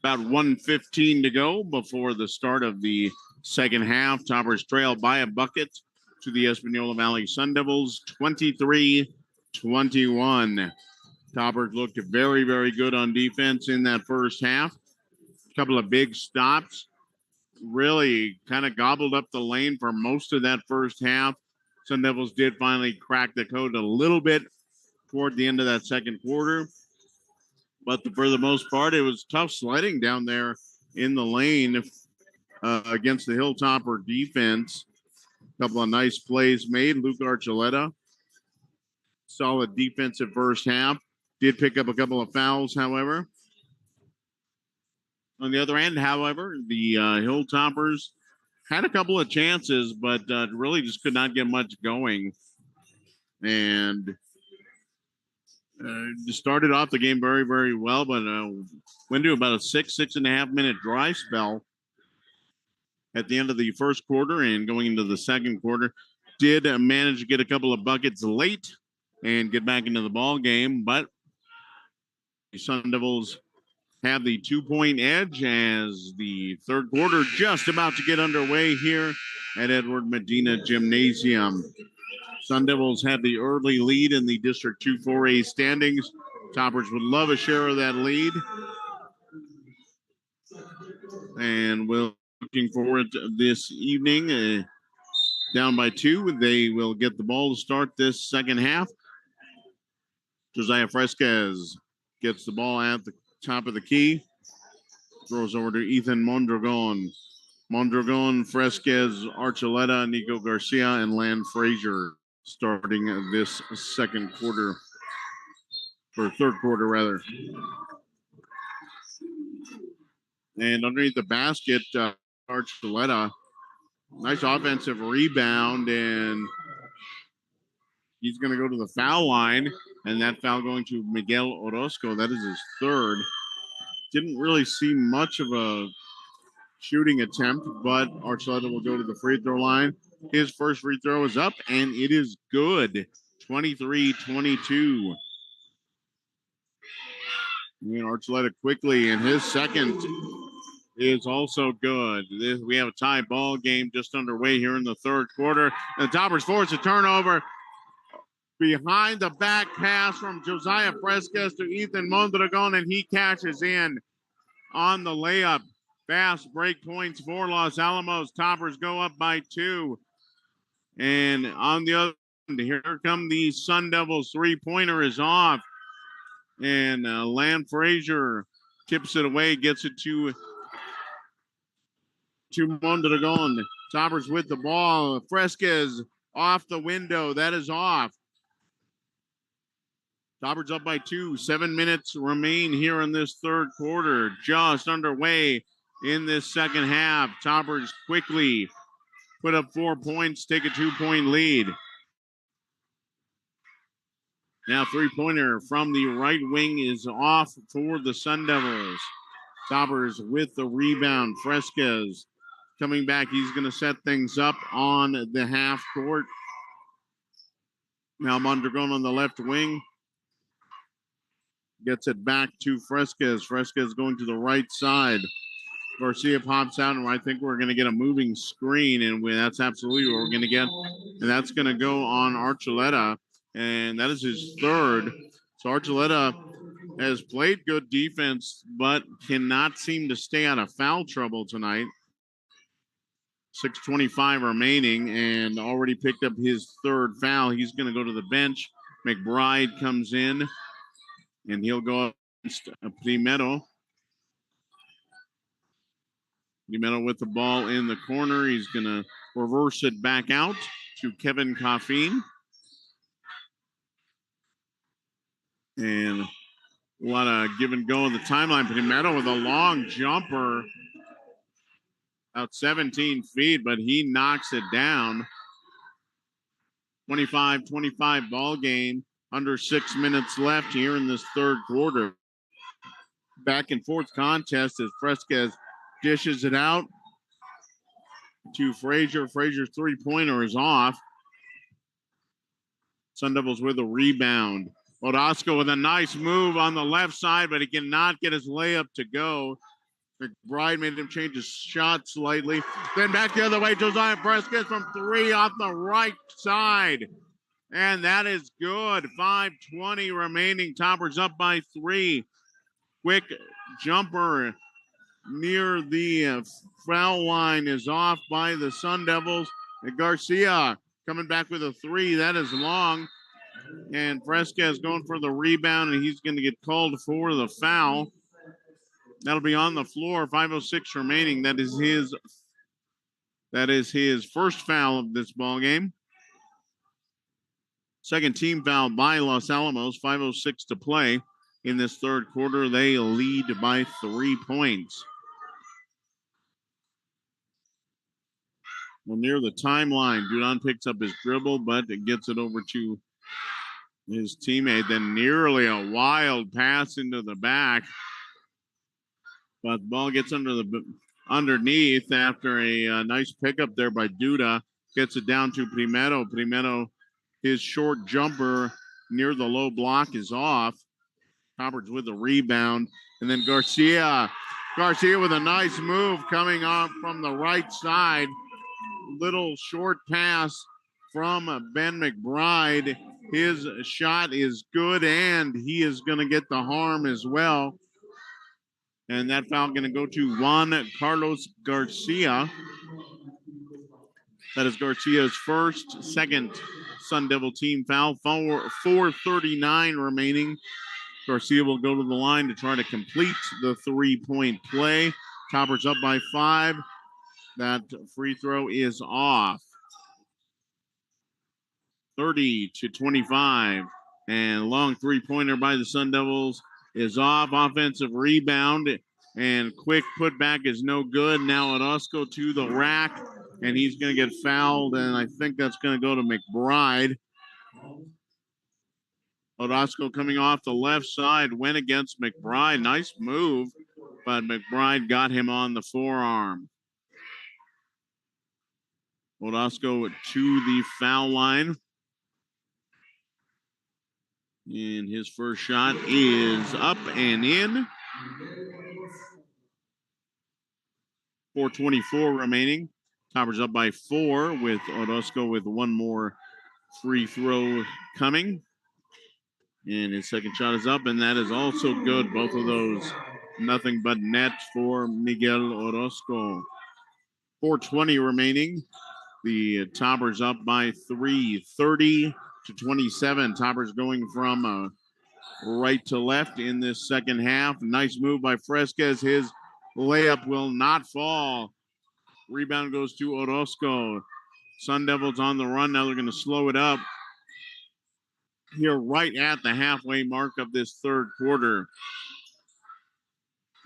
About 1:15 to go before the start of the second half. Toppers trail by a bucket to the Espanola Valley Sundevils, 23-21. Toppers looked very, very good on defense in that first half. A couple of big stops. Really kind of gobbled up the lane for most of that first half. Sundevils did finally crack the code a little bit toward the end of that second quarter. But for the most part, it was tough sledding down there in the lane against the Hilltopper defense. A couple of nice plays made. Luke Archuleta, solid defensive first half. Did pick up a couple of fouls, however. On the other end, however, the Hilltoppers had a couple of chances, but really just could not get much going. And started off the game very, very well, but went to about a 6.5 minute dry spell at the end of the first quarter and going into the second quarter. Did manage to get a couple of buckets late and get back into the ball game, but the Sun Devils have the 2-point edge as the third quarter just about to get underway here at Edward Medina Gymnasium. Sun Devils have the early lead in the District 2 4A standings. Toppers would love a share of that lead. And we're looking forward to this evening. Down by 2, they will get the ball to start this second half. Josiah Fresquez gets the ball at the top of the key. Throws over to Ethan Mondragon. Mondragon, Fresquez, Archuleta, Nico Garcia, and Lan Frazier starting this second quarter, or third quarter rather. And underneath the basket, Archuleta, nice offensive rebound, and he's going to go to the foul line, and that foul going to Miguel Orozco. That is his third. Didn't really see much of a shooting attempt, but Archuleta will go to the free throw line. His first free throw is up, and it is good. 23-22. And Archuleta quickly, and his second is also good. We have a tie ball game just underway here in the third quarter. And the Toppers force a turnover. Behind the back pass from Josiah Fresquez to Ethan Mondragon, and he cashes in on the layup. Fast break points for Los Alamos. Toppers go up by 2. And on the other end, here come the Sun Devils. Three-pointer is off. And Lan Frazier tips it away, gets it to Mondragon. Toppers with the ball. Fresquez off the window. That is off. Toppers up by 2. 7 minutes remain here in this third quarter. Just underway in this second half. Toppers quickly put up 4 points, take a 2-point lead. Now three-pointer from the right wing is off for the Sun Devils. Toppers with the rebound. Fresquez coming back. He's going to set things up on the half court. Now Mondragon on the left wing. Gets it back to Fresquez. Fresquez going to the right side. Garcia pops out, and I think we're going to get a moving screen, and that's absolutely what we're going to get. And that's going to go on Archuleta, and that is his third. So Archuleta has played good defense, but cannot seem to stay out of foul trouble tonight. 6:25 remaining, and already picked up his third foul. He's going to go to the bench. McBride comes in, and he'll go up against Primero. Primero with the ball in the corner. He's going to reverse it back out to Kevin Coffeen. And a lot of give and go on the timeline. Primero with a long jumper, about 17 feet, but he knocks it down. 25-25 ball game. Under 6 minutes left here in this third quarter. Back and forth contest as Fresquez dishes it out to Frazier. Frazier's three-pointer is off. Sun Devils with a rebound. Odosco with a nice move on the left side, but he cannot get his layup to go. McBride made him change his shot slightly. Then back the other way, Josiah Fresquez from 3 off the right side. And that is good. 5:20 remaining. Toppers up by 3. Quick jumper near the foul line is off by the Sundevils. And Garcia coming back with a 3. That is long. And Fresquez going for the rebound, and he's going to get called for the foul. That'll be on the floor. 5:06 remaining. That is his first foul of this ball game. Second team foul by Los Alamos. 5:06 to play in this third quarter. They lead by 3 points. Well, near the timeline, Dudon picks up his dribble, but it gets it over to his teammate. Then nearly a wild pass into the back. But the ball gets underneath after a nice pickup there by Duda. Gets it down to Primero. Primero, his short jumper near the low block is off. Roberts with the rebound. And then Garcia. Garcia with a nice move coming off from the right side. Little short pass from Ben McBride. His shot is good, and he is going to get the harm as well. And that foul going to go to Juan Carlos Garcia. That is Garcia's second Sun Devil team foul. 4:39 remaining. Garcia will go to the line to try to complete the three-point play. Toppers up by 5. That free throw is off. 30-25. And long three-pointer by the Sun Devils is off. Offensive rebound and quick putback is no good. Now Orozco to the rack, and he's going to get fouled, and I think that's going to go to McBride. Orozco coming off the left side, went against McBride. Nice move, but McBride got him on the forearm. Orozco to the foul line. And his first shot is up and in. 4:24 remaining. Toppers up by 4 with Orozco with one more free throw coming. And his second shot is up, and that is also good. Both of those nothing but net for Miguel Orozco. 4:20 remaining. The Toppers up by 3, 30-27. Toppers going from right to left in this second half. Nice move by Fresquez. His layup will not fall. Rebound goes to Orozco. Sun Devils on the run. Now they're going to slow it up here right at the halfway mark of this third quarter.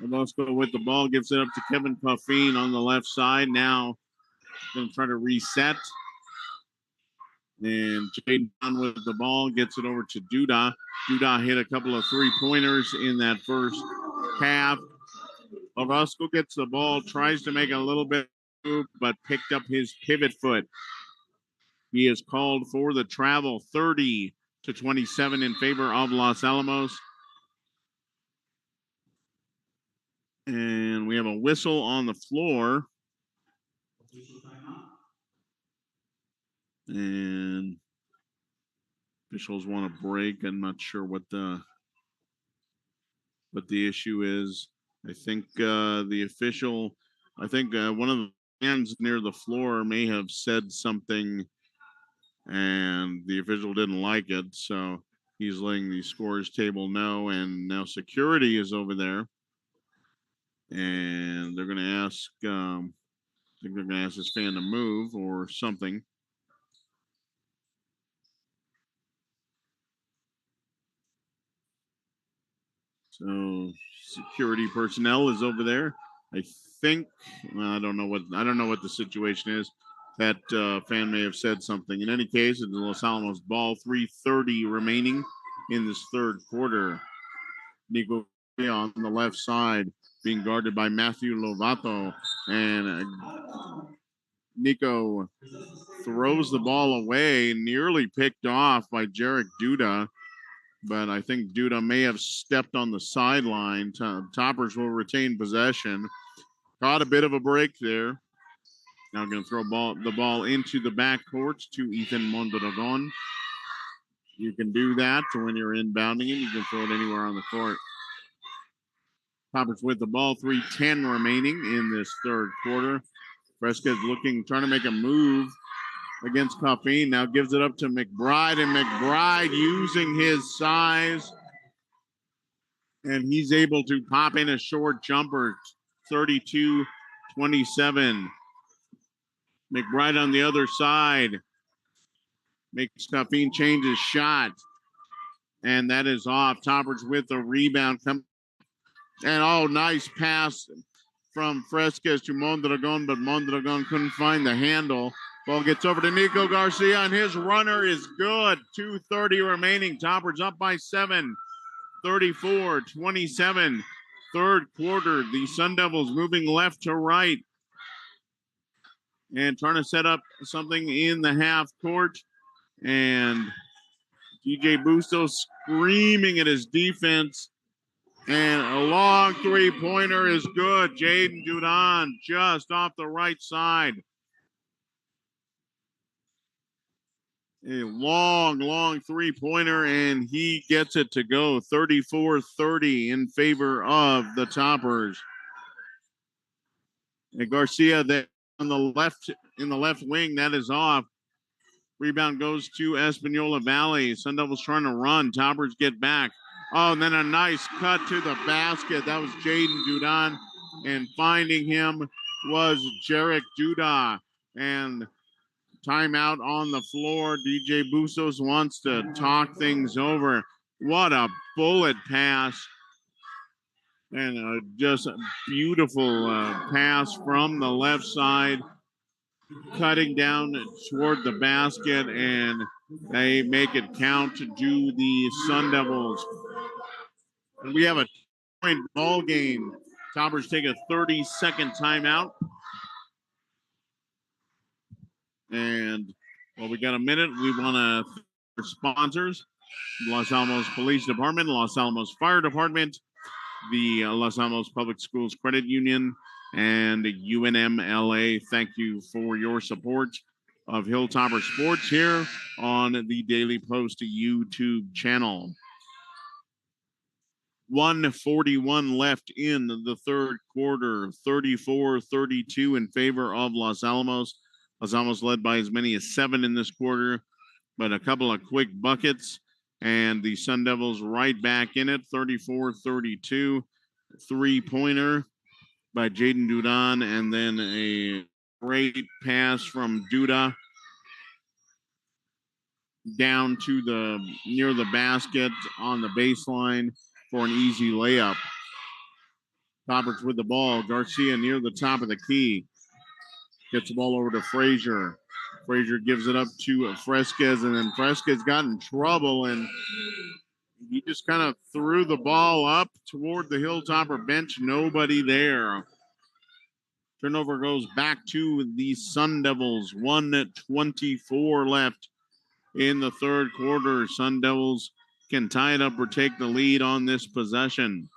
Orozco with the ball, gives it up to Kevin Puffin on the left side. Now going to try to reset. And Jaden Dunn with the ball gets it over to Duda. Duda hit a couple of three-pointers in that first half. Orozco gets the ball, tries to make a little bit of move, but picked up his pivot foot. He is called for the travel. 30-27 in favor of Los Alamos. And we have a whistle on the floor. And officials want a break. I'm not sure what the issue is. I think one of the fans near the floor may have said something, and the official didn't like it. So he's letting the scorers table know, and now security is over there, and they're going to ask. I think they're going to ask this fan to move or something. So security personnel is over there. I think I don't know what the situation is. That fan may have said something. In any case, it's the Los Alamos ball. 3:30 remaining in this third quarter. Nico on the left side being guarded by Matthew Lovato, and Nico throws the ball away, nearly picked off by Jarek Duda. but I think Duda may have stepped on the sideline. Toppers will retain possession. Caught a bit of a break there. Now going to throw the ball into the backcourt to Ethan Mondragon. You can do that when you're inbounding it. You can throw it anywhere on the court. Toppers with the ball, 3:10 remaining in this third quarter. Fresca's trying to make a move against Coffeen. Now gives it up to McBride, and McBride using his size, and he's able to pop in a short jumper, 32-27. McBride on the other side makes Coffeen change his shot, and that is off. Toppers with the rebound. And nice pass from Fresquez to Mondragon, but Mondragon couldn't find the handle. Ball gets over to Nico Garcia, and his runner is good. 2:30 remaining. Toppers up by 7, 34-27. Third quarter, the Sun Devils moving left to right and trying to set up something in the half court. And DJ Bustos screaming at his defense. And a long three-pointer is good. Jaden Dudon just off the right side. A long three-pointer, and he gets it to go. 34-30 in favor of the Toppers. And Garcia there on the left, in the left wing, that is off. Rebound goes to Espanola Valley. Sun Devils trying to run. Toppers get back. Oh, and then a nice cut to the basket. That was Jaden Dudon. And finding him was Jarek Duda. And timeout on the floor. DJ Bustos wants to talk things over. What a bullet pass. And just a beautiful pass from the left side. Cutting down toward the basket, and they make it count to do the Sun Devils. And we have a point ball game. Toppers take a 30-second timeout. And, we got a minute. We want to thank our sponsors, Los Alamos Police Department, Los Alamos Fire Department, the Los Alamos Public Schools Credit Union, and UNMLA. Thank you for your support of Hilltopper Sports here on the Daily Post YouTube channel. 1:41 left in the third quarter, 34-32 in favor of Los Alamos. Los Alamos led by as many as 7 in this quarter, but a couple of quick buckets, and the Sun Devils right back in it, 34-32, three-pointer by Jaden Dudon, and then a great pass from Duda down to near the basket on the baseline for an easy layup. Toppers with the ball. Garcia near the top of the key. Gets the ball over to Frazier. Frazier gives it up to Fresquez, and then Fresquez got in trouble, and he just kind of threw the ball up toward the Hilltopper bench. Nobody there. Turnover goes back to the Sun Devils. 1:24 left in the third quarter. Sun Devils can tie it up or take the lead on this possession.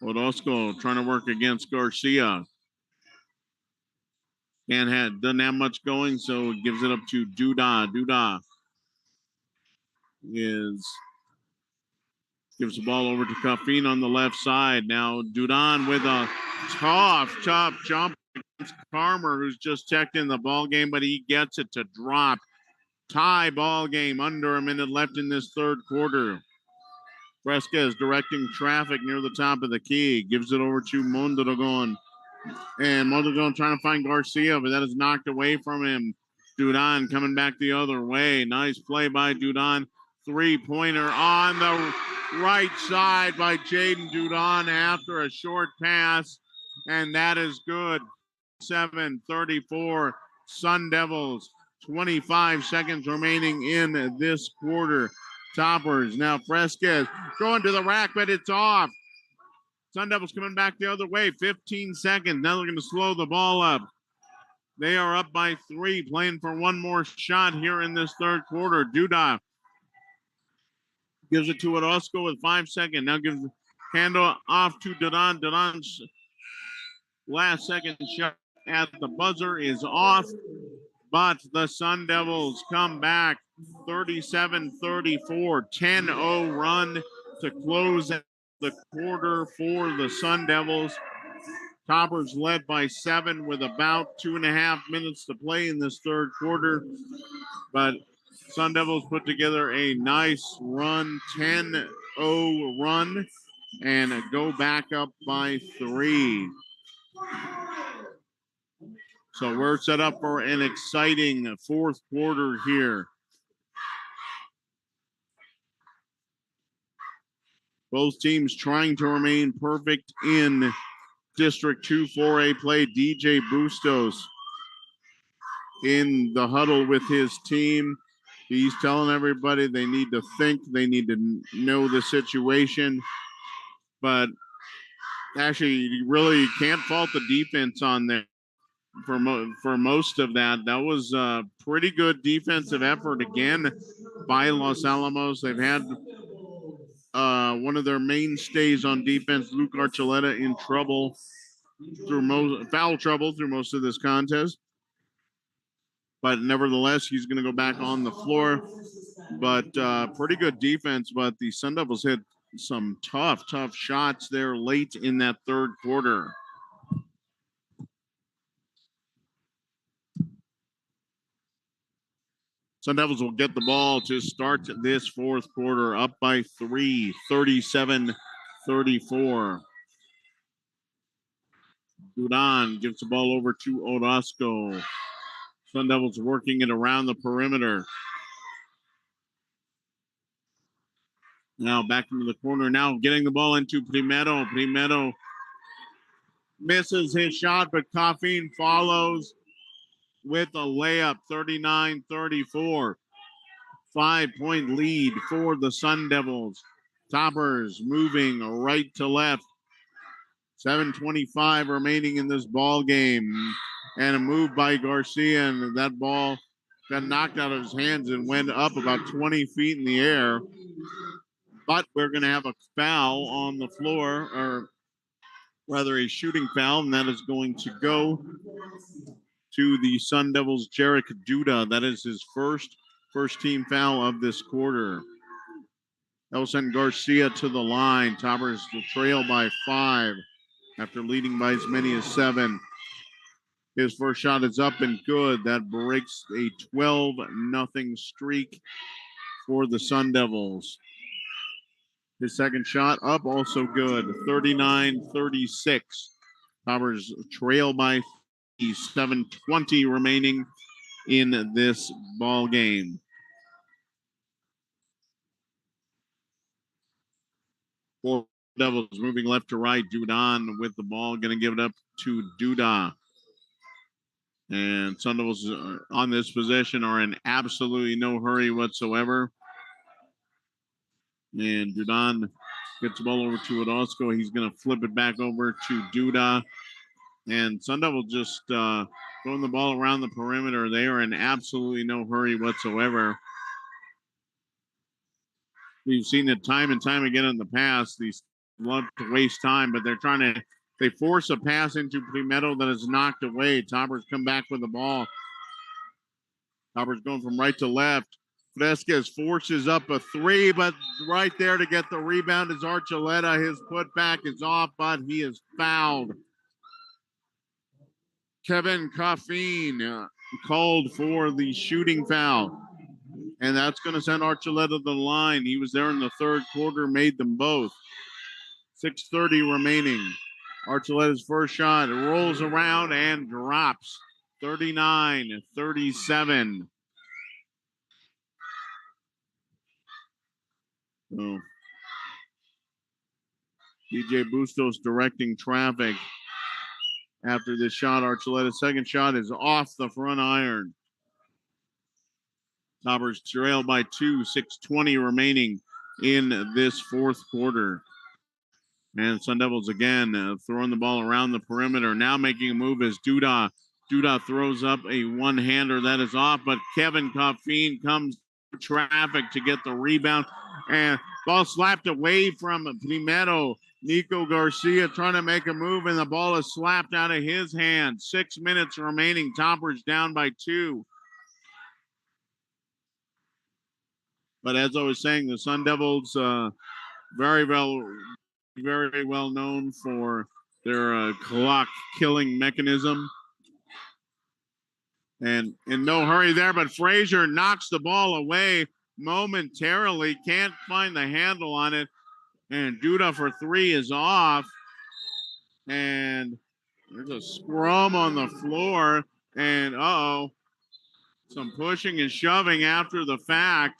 Orozco trying to work against Garcia. Doesn't have much going, so gives it up to Duda. Duda gives the ball over to Coffeen on the left side. Now Dudon with a tough jump against Carmer, who's just checked in the ball game, but he gets it to drop. Tie ball game, under a minute left in this third quarter. Fresquez directing traffic near the top of the key. Gives it over to Mondragon. And Mondragon trying to find Garcia, but that is knocked away from him. Dudon coming back the other way. Nice play by Dudon. Three-pointer on the right side by Jaden Dudon after a short pass. And that is good. 7:34 Sun Devils. 25 seconds remaining in this quarter. Toppers now Fresquez going to the rack, but it's off. Sun Devils coming back the other way. 15 seconds. Now they're going to slow the ball up. They are up by 3, playing for one more shot here in this third quarter. Duda Gives it to Orozco with 5 seconds. Now gives the handle off to Duran. Duran's last second shot at the buzzer is off, but the Sundevils come back 37-34, 10-0 run to close the quarter for the Sundevils. Toppers led by 7 with about 2.5 minutes to play in this third quarter, but Sundevils put together a nice run, 10-0 run, and go back up by 3. So we're set up for an exciting fourth quarter here. Both teams trying to remain perfect in District 2 4A play. DJ Bustos in the huddle with his team. He's telling everybody they need to think, they need to know the situation. But actually, you really can't fault the defense on there for most of that. That was a pretty good defensive effort again by Los Alamos. They've had one of their mainstays on defense, Luke Archuleta, in trouble foul trouble through most of this contest. But nevertheless, he's going to go back on the floor. But pretty good defense. But the Sundevils hit some tough shots there late in that third quarter. Sundevils will get the ball to start this fourth quarter, up by 3, 37-34. Duran gives the ball over to Orozco. Sundevils working it around the perimeter. Now back into the corner. Now getting the ball into Primero. Primero misses his shot, but Caffeine follows with a layup, 39-34. 5-point lead for the Sundevils. Toppers moving right to left. 7:25 remaining in this ball game. And a move by Garcia, and that ball got knocked out of his hands and went up about 20 feet in the air. But we're going to have a foul on the floor, or rather a shooting foul, and that is going to go to the Sundevils' Jarek Duda. That is his first team foul of this quarter. That will send Garcia to the line. Toppers will trail by 5 after leading by as many as 7. His first shot is up and good. That breaks a 12-0 streak for the Sundevils. His second shot up, also good. 39-36. Toppers trail by 7:20 remaining in this ball game. Four Devils moving left to right. Dudan with the ball, going to give it up to Duda. And Sundevils on this possession are in absolutely no hurry whatsoever. And Dudan gets the ball over to Orozco. He's going to flip it back over to Duda. And Sundevils just throwing the ball around the perimeter. They are in absolutely no hurry whatsoever. We've seen it time and time again in the past. These love to waste time, but they force a pass into Primero that is knocked away. Toppers come back with the ball. Toppers going from right to left. Fresquez forces up a 3, but right there to get the rebound is Archuleta. His putback is off, but he is fouled. Kevin Caffeine called for the shooting foul. And that's going to send Archuleta to the line. He was there in the third quarter, made them both. 6:30 remaining. Archuleta's first shot rolls around and drops. 39-37. So, DJ Bustos directing traffic after this shot. Archuleta's second shot is off the front iron. Toppers trail by 2, 6:20 remaining in this fourth quarter. And Sundevils again throwing the ball around the perimeter. Now making a move is Duda. Duda throws up a one-hander that is off, but Kevin Caffeine comes to traffic to get the rebound. Ball slapped away from Primero. Nico Garcia trying to make a move, and the ball is slapped out of his hand. 6 minutes remaining. Toppers down by 2. But as I was saying, the Sundevils very well known for their clock killing mechanism. And in no hurry there, but Frazier knocks the ball away momentarily. Can't find the handle on it. And Duda for 3 is off. And there's a scrum on the floor. And some pushing and shoving after the fact.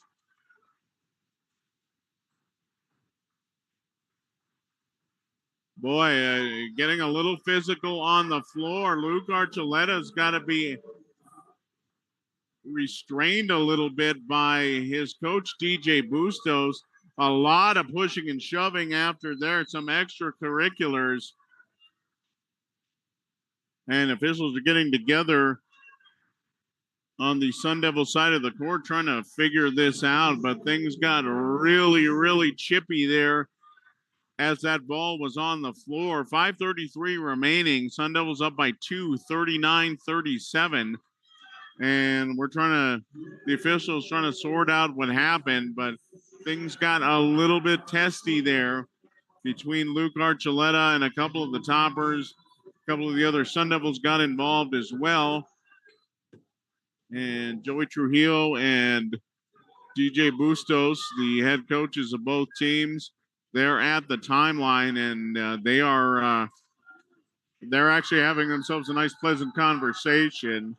Boy, getting a little physical on the floor. Luke Archuleta's got to be restrained a little bit by his coach, DJ Bustos. A lot of pushing and shoving after there, some extracurriculars. And officials are getting together on the Sun Devil side of the court trying to figure this out, but things got really chippy there as that ball was on the floor. 5:33 remaining. Sun Devils up by 2, 39-37. And the officials trying to sort out what happened, but things got a little bit testy there between Luke Archuleta and a couple of the Toppers. A couple of the other Sun Devils got involved as well. And Joey Trujillo and DJ Bustos, the head coaches of both teams, they're at the timeline, and they're actually having themselves a nice, pleasant conversation.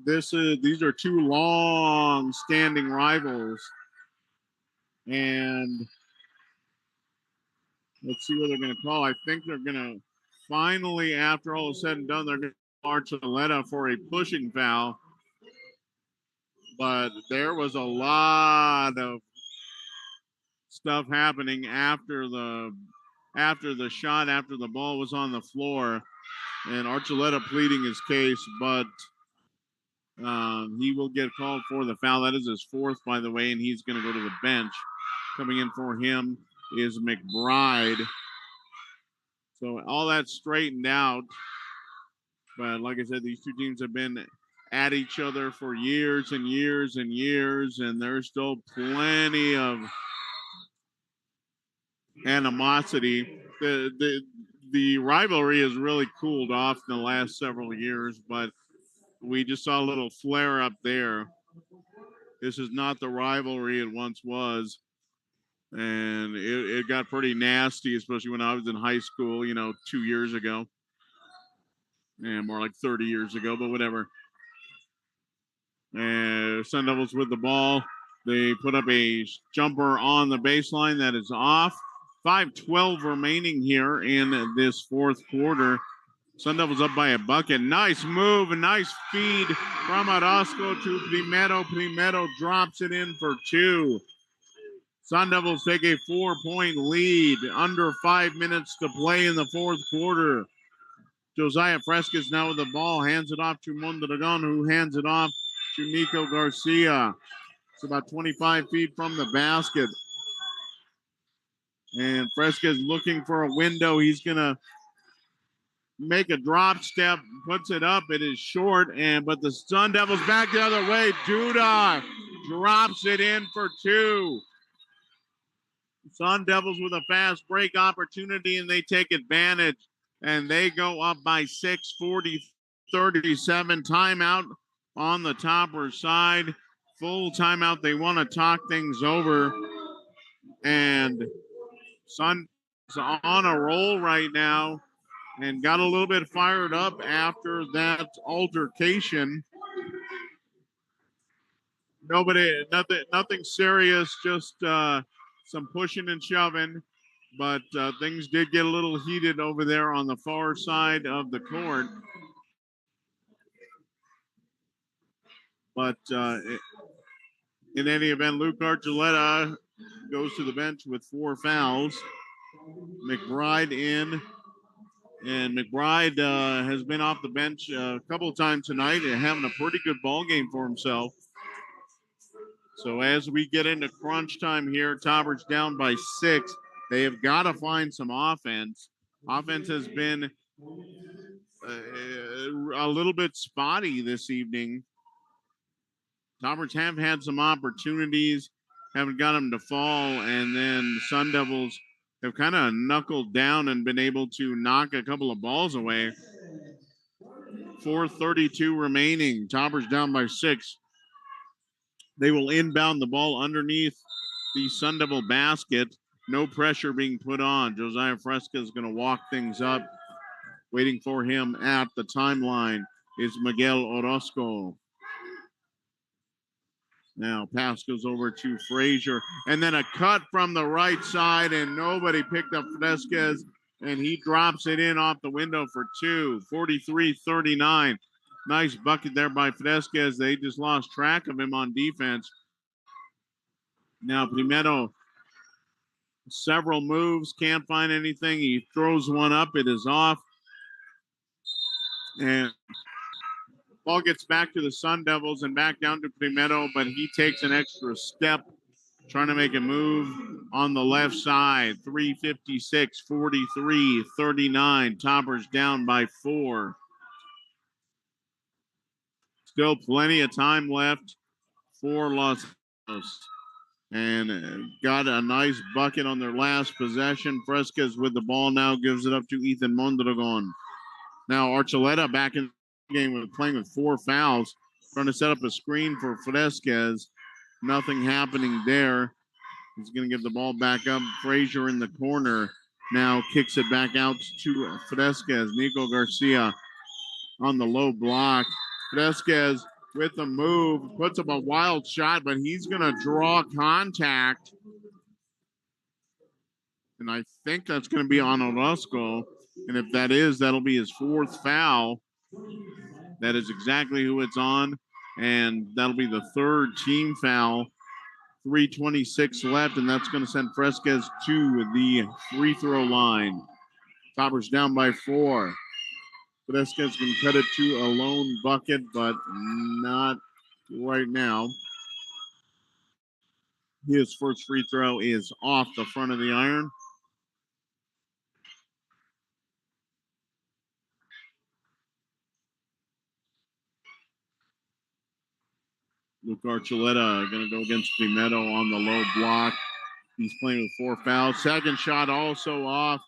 These are two long-standing rivals, and let's see what they're going to call. I think they're going to finally, after all is said and done, they're going to Archuleta for a pushing foul. But there was a lot of stuff happening after the shot, after the ball was on the floor, and Archuleta pleading his case, but he will get called for the foul. That is his 4th, by the way, and he's going to go to the bench. Coming in for him is McBride. So all that straightened out. But like I said, these two teams have been at each other for years and years and years, and there's still plenty of animosity. The rivalry has really cooled off in the last several years, but we just saw a little flare up there. This is not the rivalry it once was, and it got pretty nasty, especially when I was in high school, 2 years ago. And more like 30 years ago, but whatever. And Sun Devils with the ball. They put up a jumper on the baseline that is off. 5:12 remaining here in this 4th quarter. Sun Devils up by a bucket. Nice move, a nice feed from Orozco to Primero. Primero drops it in for 2. Sun Devils take a 4-point lead. Under 5 minutes to play in the 4th quarter. Josiah Fresquez now with the ball, hands it off to Mondragon, who hands it off to Nico Garcia. It's about 25 feet from the basket. And Fresquez looking for a window. He's going to make a drop step, puts it up. It is short, but the Sun Devils back the other way. Duda drops it in for 2. Sun Devils with a fast break opportunity, and they take advantage. And they go up by 6, 40-37. Timeout on the Topper side. Full timeout. They want to talk things over. And Sun is on a roll right now and got a little bit fired up after that altercation. Nothing serious, just some pushing and shoving. But things did get a little heated over there on the far side of the court. But in any event, Luke Archuleta goes to the bench with 4 fouls. McBride in. And McBride has been off the bench a couple of times tonight and having a pretty good ball game for himself. So as we get into crunch time here, Tauber's down by 6. They have got to find some offense. Offense has been a little bit spotty this evening. Taubers have had some opportunities, haven't got them to fall, and then the Sun Devils have kind of knuckled down and been able to knock a couple of balls away. 4:32 remaining. Taubers down by 6. They will inbound the ball underneath the Sun Devil basket. No pressure being put on. Josiah Fresca is going to walk things up. Waiting for him at the timeline is Miguel Orozco. Now pass goes over to Frazier. And then a cut from the right side, and nobody picked up Fresquez, and he drops it in off the window for 2. 43-39. Nice bucket there by Fresquez. They just lost track of him on defense. Now Primero, several moves, can't find anything. He throws one up. It is off. And ball gets back to the Sun Devils and back down to Primero, but he takes an extra step trying to make a move on the left side. 3:56, 43-39. Taubers down by 4. Still plenty of time left for Los Angeles. And got a nice bucket on their last possession. Fresquez with the ball now, gives it up to Ethan Mondragon. Now Archuleta back in the game, playing with 4 fouls, trying to set up a screen for Fresquez. Nothing happening there. He's going to give the ball back up. Frazier in the corner now kicks it back out to Fresquez. Nico Garcia on the low block. Fresquez with the move, puts up a wild shot, but he's going to draw contact. And I think that's going to be on Orozco. And if that is, that'll be his 4th foul. That is exactly who it's on. And that'll be the 3rd team foul. 3:26 left, and that's going to send Fresquez to the free throw line. Taubers down by 4. Fresquez can cut it to a lone bucket, but not right now. His first free throw is off the front of the iron. Luke Archuleta going to go against Primero on the low block. He's playing with 4 fouls. Second shot also off.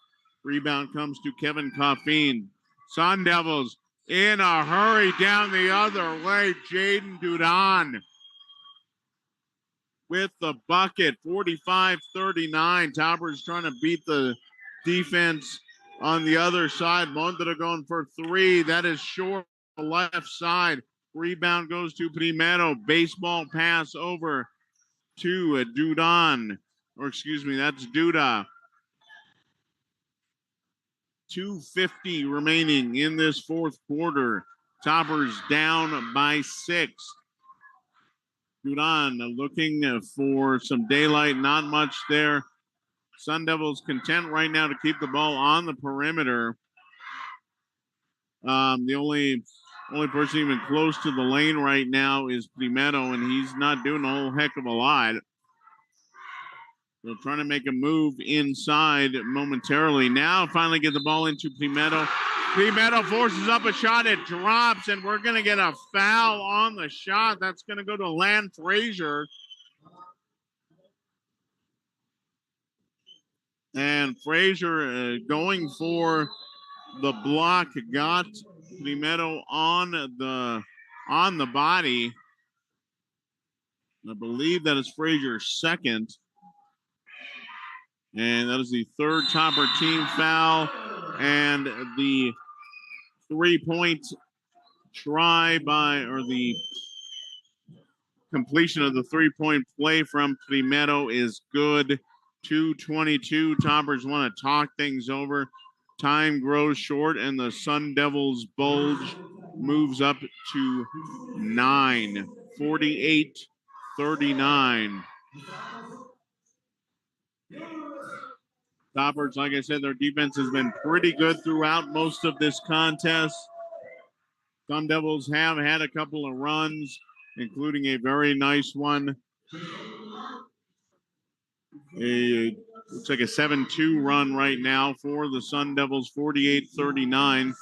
Rebound comes to Kevin Coffeen. Sun Devils in a hurry down the other way. Jaden Dudon with the bucket. 45-39. Taubers trying to beat the defense on the other side. Mondragon for 3. That is short on the left side. Rebound goes to Primero. Baseball pass over to Dudon. Or excuse me, that's Duda. 2:50 remaining in this 4th quarter. Taubers down by 6. Dudon looking for some daylight, not much there. Sun Devils content right now to keep the ball on the perimeter. The only person even close to the lane right now is Primero, and he's not doing a whole heck of a lot. They're trying to make a move inside momentarily. Now finally get the ball into Primero. Primero forces up a shot. It drops, and we're going to get a foul on the shot. That's going to go to Lan Frazier. And Frazier going for the block, got Primero on the body. I believe that is Frazier's 2nd. And that is the 3rd Tauber team foul. And the 3-point try or the completion of the 3-point play from Primero is good. 2:22. Taubers want to talk things over. Time grows short, and the Sun Devils bulge moves up to 9. 48-39. Taubers, like I said, their defense has been pretty good throughout most of this contest. Sun Devils have had a couple of runs, including a very nice one Looks like a 7-2 run right now for the Sundevils, 48-39.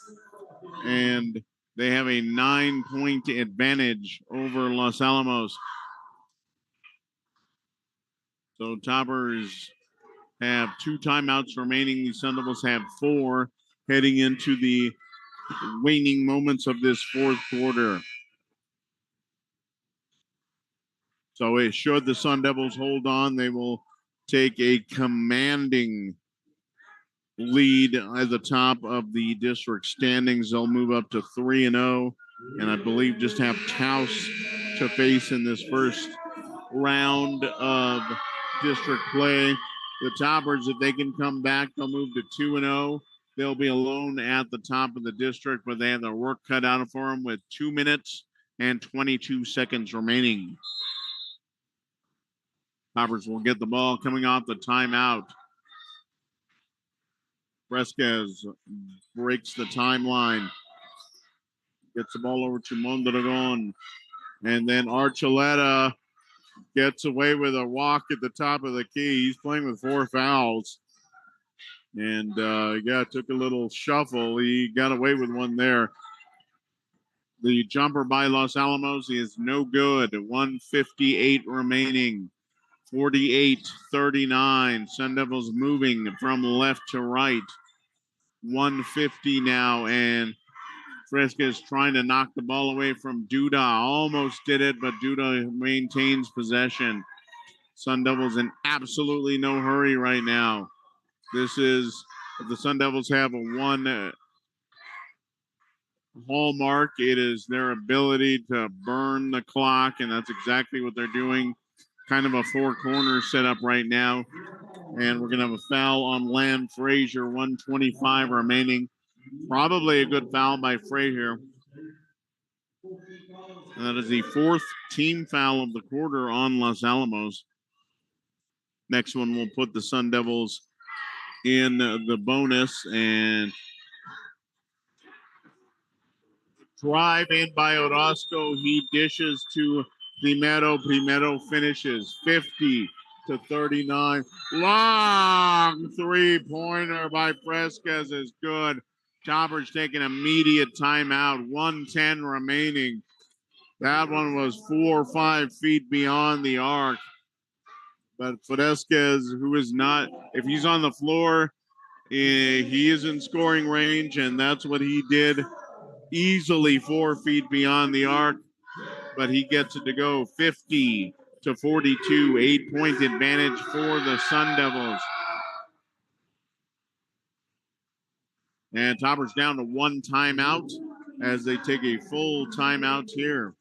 And they have a 9-point advantage over Los Alamos. So Toppers have 2 timeouts remaining. The Sundevils have 4 heading into the waning moments of this fourth quarter. So should the Sundevils hold on, they will take a commanding lead at the top of the district standings. They'll move up to 3-0, and I believe just have Taos to face in this first round of district play. The Toppers, if they can come back, they'll move to 2-0. They'll be alone at the top of the district, but they have their work cut out for them with 2 minutes and 22 seconds remaining. Toppers will get the ball coming off the timeout. Fresquez breaks the timeline. Gets the ball over to Mondragon. And then Archuleta gets away with a walk at the top of the key. He's playing with 4 fouls. And, took a little shuffle. He got away with one there. The jumper by Los Alamos is no good. 1:58 remaining. 48-39. Sundevils moving from left to right. 1:50 now, and Fresquez trying to knock the ball away from Duda. Almost did it, but Duda maintains possession. Sundevils in absolutely no hurry right now. This is, if the Sundevils have a one hallmark, it is their ability to burn the clock, and that's exactly what they're doing. Kind of a 4-corner setup right now. And we're going to have a foul on Lan Frazier, 1:25 remaining. Probably a good foul by Frazier. And that is the 4th team foul of the quarter on Los Alamos. Next one will put the Sundevils in the bonus, and drive in by Orozco. He dishes to Primero. Primero finishes 50-39. Long 3-pointer by Fresquez is good. Toppers taking immediate timeout. 1:10 remaining. That one was 4 or 5 feet beyond the arc. But Fresquez, who is not, if he's on the floor, he is in scoring range, and that's what he did. Easily 4 feet beyond the arc, but he gets it to go 50-42, 8-point advantage for the Sundevils. And Toppers down to 1 timeout as they take a full timeout here.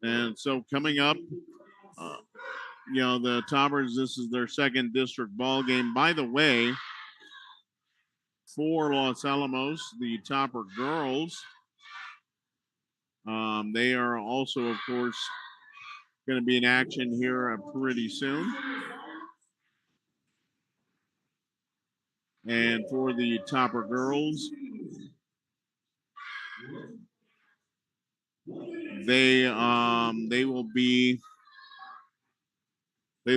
And so coming up, the Toppers, this is their 2nd district ball game. By the way, for Los Alamos, the Topper girls, they are also, of course, going to be in action here pretty soon. And for the Topper girls, they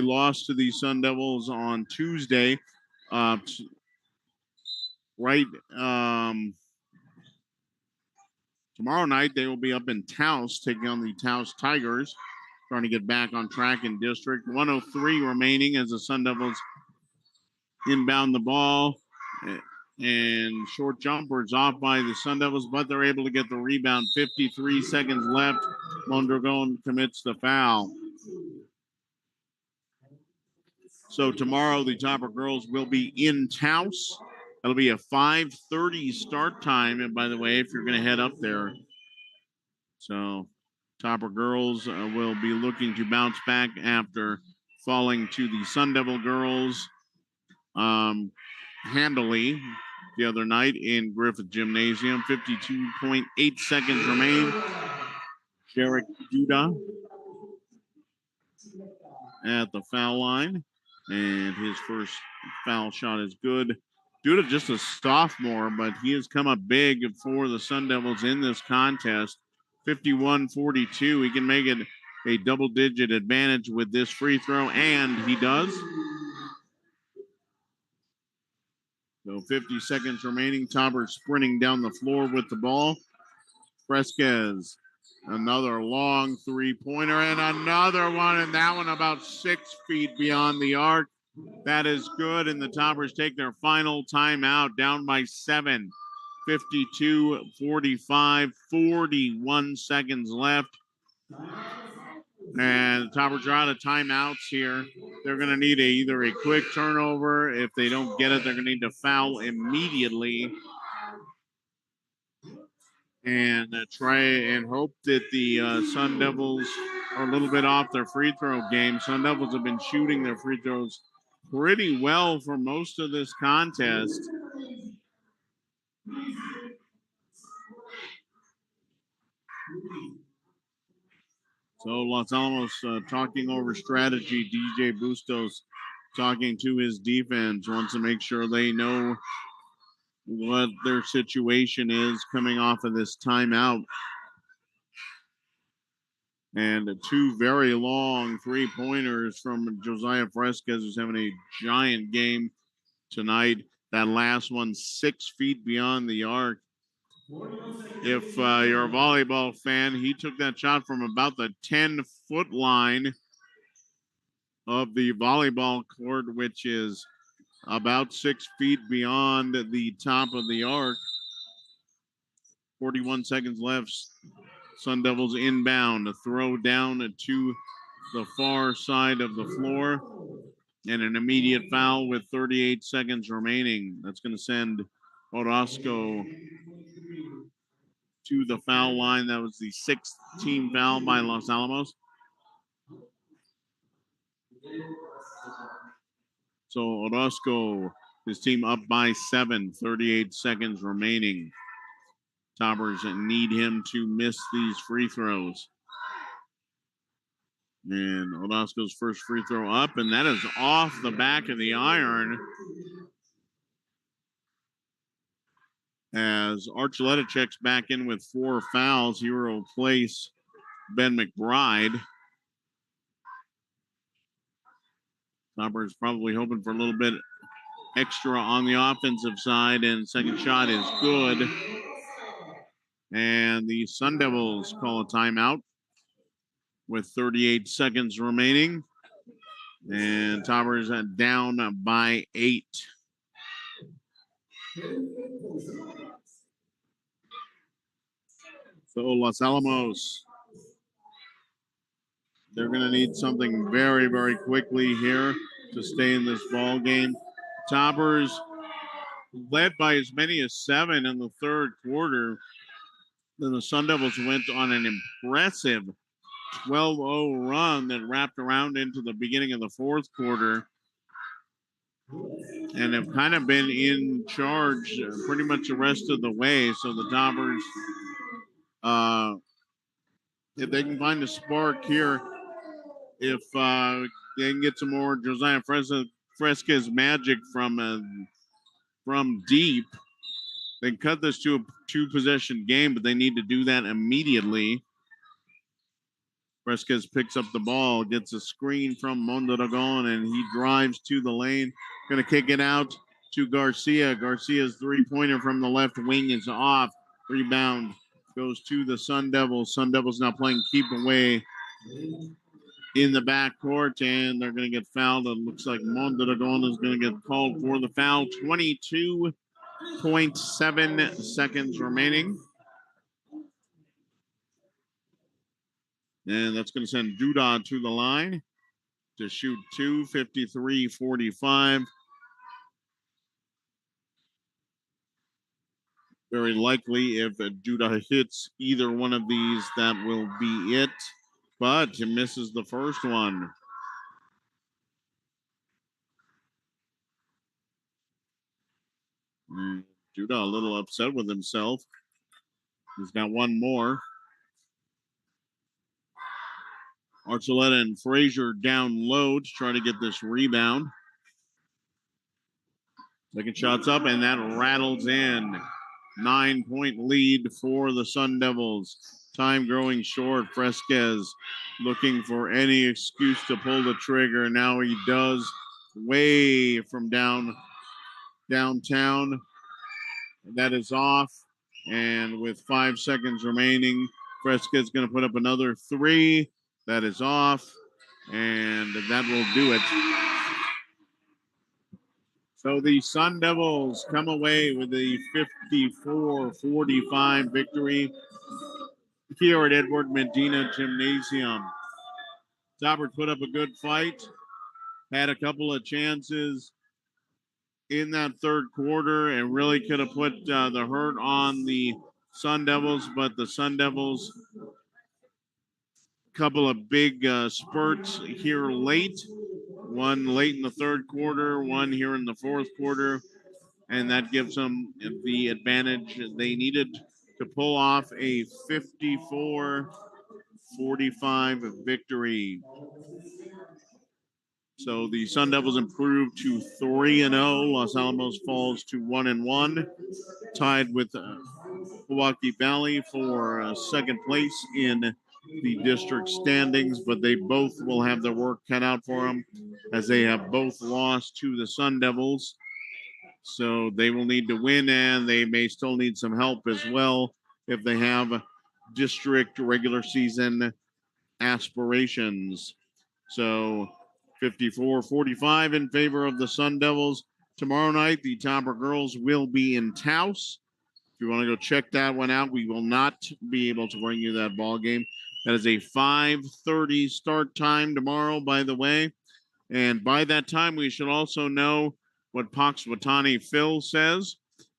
lost to the Sundevils on Tuesday. Tomorrow night they will be up in Taos taking on the Taos Tigers, trying to get back on track in district. 1:03 remaining as the Sundevils inbound the ball, and short jumpers off by the Sundevils, but they're able to get the rebound. 53 seconds left. Mondragon commits the foul. So tomorrow the Topper girls will be in Taos. That'll be a 5:30 start time. And by the way, if you're going to head up there, so Topper girls will be looking to bounce back after falling to the Sundevil girls handily the other night in Griffith Gymnasium. 52.8 seconds remain. Sherrick Duda at the foul line, and his first foul shot is good. Duda just a sophomore, but he has come up big for the Sundevils in this contest. 51-42. He can make it a double-digit advantage with this free throw, and he does. So 50 seconds remaining. Tauber sprinting down the floor with the ball. Fresquez, another long three-pointer, and another one, and that one about 6 feet beyond the arc. That is good, and the Taubers take their final timeout, down by 7. 52-45, 41 seconds left. And the Taubers are out of timeouts here. They're going to need either a quick turnover. If they don't get it, they're going to need to foul immediately and try and hope that the Sundevils are a little bit off their free throw game. Sundevils have been shooting their free throws pretty well for most of this contest. So Los Alamos talking over strategy. DJ Bustos talking to his defense, wants to make sure they know what their situation is coming off of this timeout. And 2 very long three-pointers from Josiah Fresquez, who's having a giant game tonight. That last one 6 feet beyond the arc. If you're a volleyball fan, he took that shot from about the 10-foot line of the volleyball court, which is about 6 feet beyond the top of the arc. 41 seconds left. Sundevils inbound, a throw down to the far side of the floor, and an immediate foul with 38 seconds remaining. That's going to send Orozco to the foul line. That was the 6th team foul by Los Alamos. So Orozco, his team up by 7, 38 seconds remaining. Taubers need him to miss these free throws. And Orozco's first free throw up, and that is off the back of the iron. As Archuleta checks back in with 4 fouls, he will replace Ben McBride. Taubers probably hoping for a little bit extra on the offensive side, and second shot is good. And the Sundevils call a timeout with 38 seconds remaining. And Taubers down by 8. So Los Alamos, they're going to need something very, very quickly here to stay in this ball game. Taubers led by as many as 7 in the third quarter. Then the Sundevils went on an impressive 12-0 run that wrapped around into the beginning of the fourth quarter and have kind of been in charge pretty much the rest of the way. So the Taubers, if they can find a spark here, if they can get some more Josiah Fresquez magic from deep, they can cut this to a 2-possession game, but they need to do that immediately. Fresquez picks up the ball, gets a screen from Mondragon, and he drives to the lane. Going to kick it out to Garcia. Garcia's three-pointer from the left wing is off. Rebound goes to the Sundevils. Sundevils now playing keep away in the backcourt, and they're going to get fouled. It looks like Mondragon is going to get called for the foul. 22.7 seconds remaining. And that's going to send Duda to the line to shoot 2, 53-45. Very likely if Duda hits either one of these, that will be it. But he misses the first one. And Duda a little upset with himself. He's got one more. Archuleta and Frazier down low to try to get this rebound. Second shot's up, and that rattles in. 9-point lead for the Sundevils. time growing short. Fresquez looking for any excuse to pull the trigger. Now he does, way from downtown. That is off. And with 5 seconds remaining, Fresquez going to put up another three. That is off. And that will do it. So the Sundevils come away with a 54-45 victory here at Edward Medina Gymnasium. Toppers put up a good fight, had a couple of chances in that third quarter and really could have put the hurt on the Sundevils, but the Sundevils, couple of big spurts here late. One late in the third quarter, one here in the fourth quarter, and that gives them the advantage they needed to pull off a 54-45 victory. So the Sun Devils improved to 3-0. Los Alamos falls to 1-1, tied with Milwaukee Valley for second place in the district standings, but they both will have their work cut out for them as they have both lost to the Sun Devils. So they will need to win, and they may still need some help as well if they have district regular season aspirations. So 54-45 in favor of the Sun Devils. Tomorrow night, the Topper girls will be in Taos. If you want to go check that one out, we will not be able to bring you that ball game. That is a 5:30 start time tomorrow, by the way. And by that time, we should also know what Poxwatani Phil says.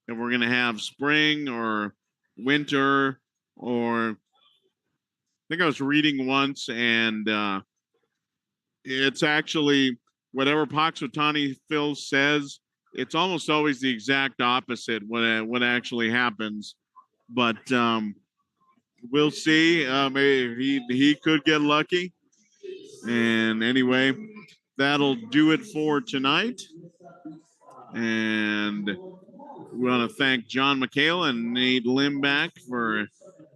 If we're going to have spring or winter, or I think I was reading once, and it's actually whatever Poxwatani Phil says, it's almost always the exact opposite what actually happens. But we'll see. Maybe he could get lucky. And anyway, that'll do it for tonight. And we want to thank John McHale and Nate Limback for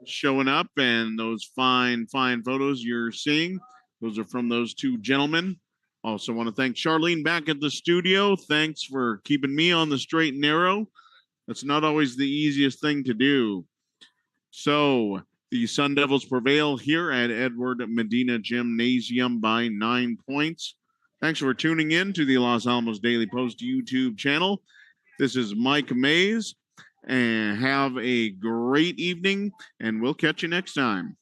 showing up, and those fine photos you're seeing. Those are from those two gentlemen. Also want to thank Charlene back at the studio. Thanks for keeping me on the straight and narrow. That's not always the easiest thing to do. So the Sun Devils prevail here at Edward Medina Gymnasium by 9 points. Thanks for tuning in to the Los Alamos Daily Post YouTube channel. This is Mike Mays, and have a great evening, and we'll catch you next time.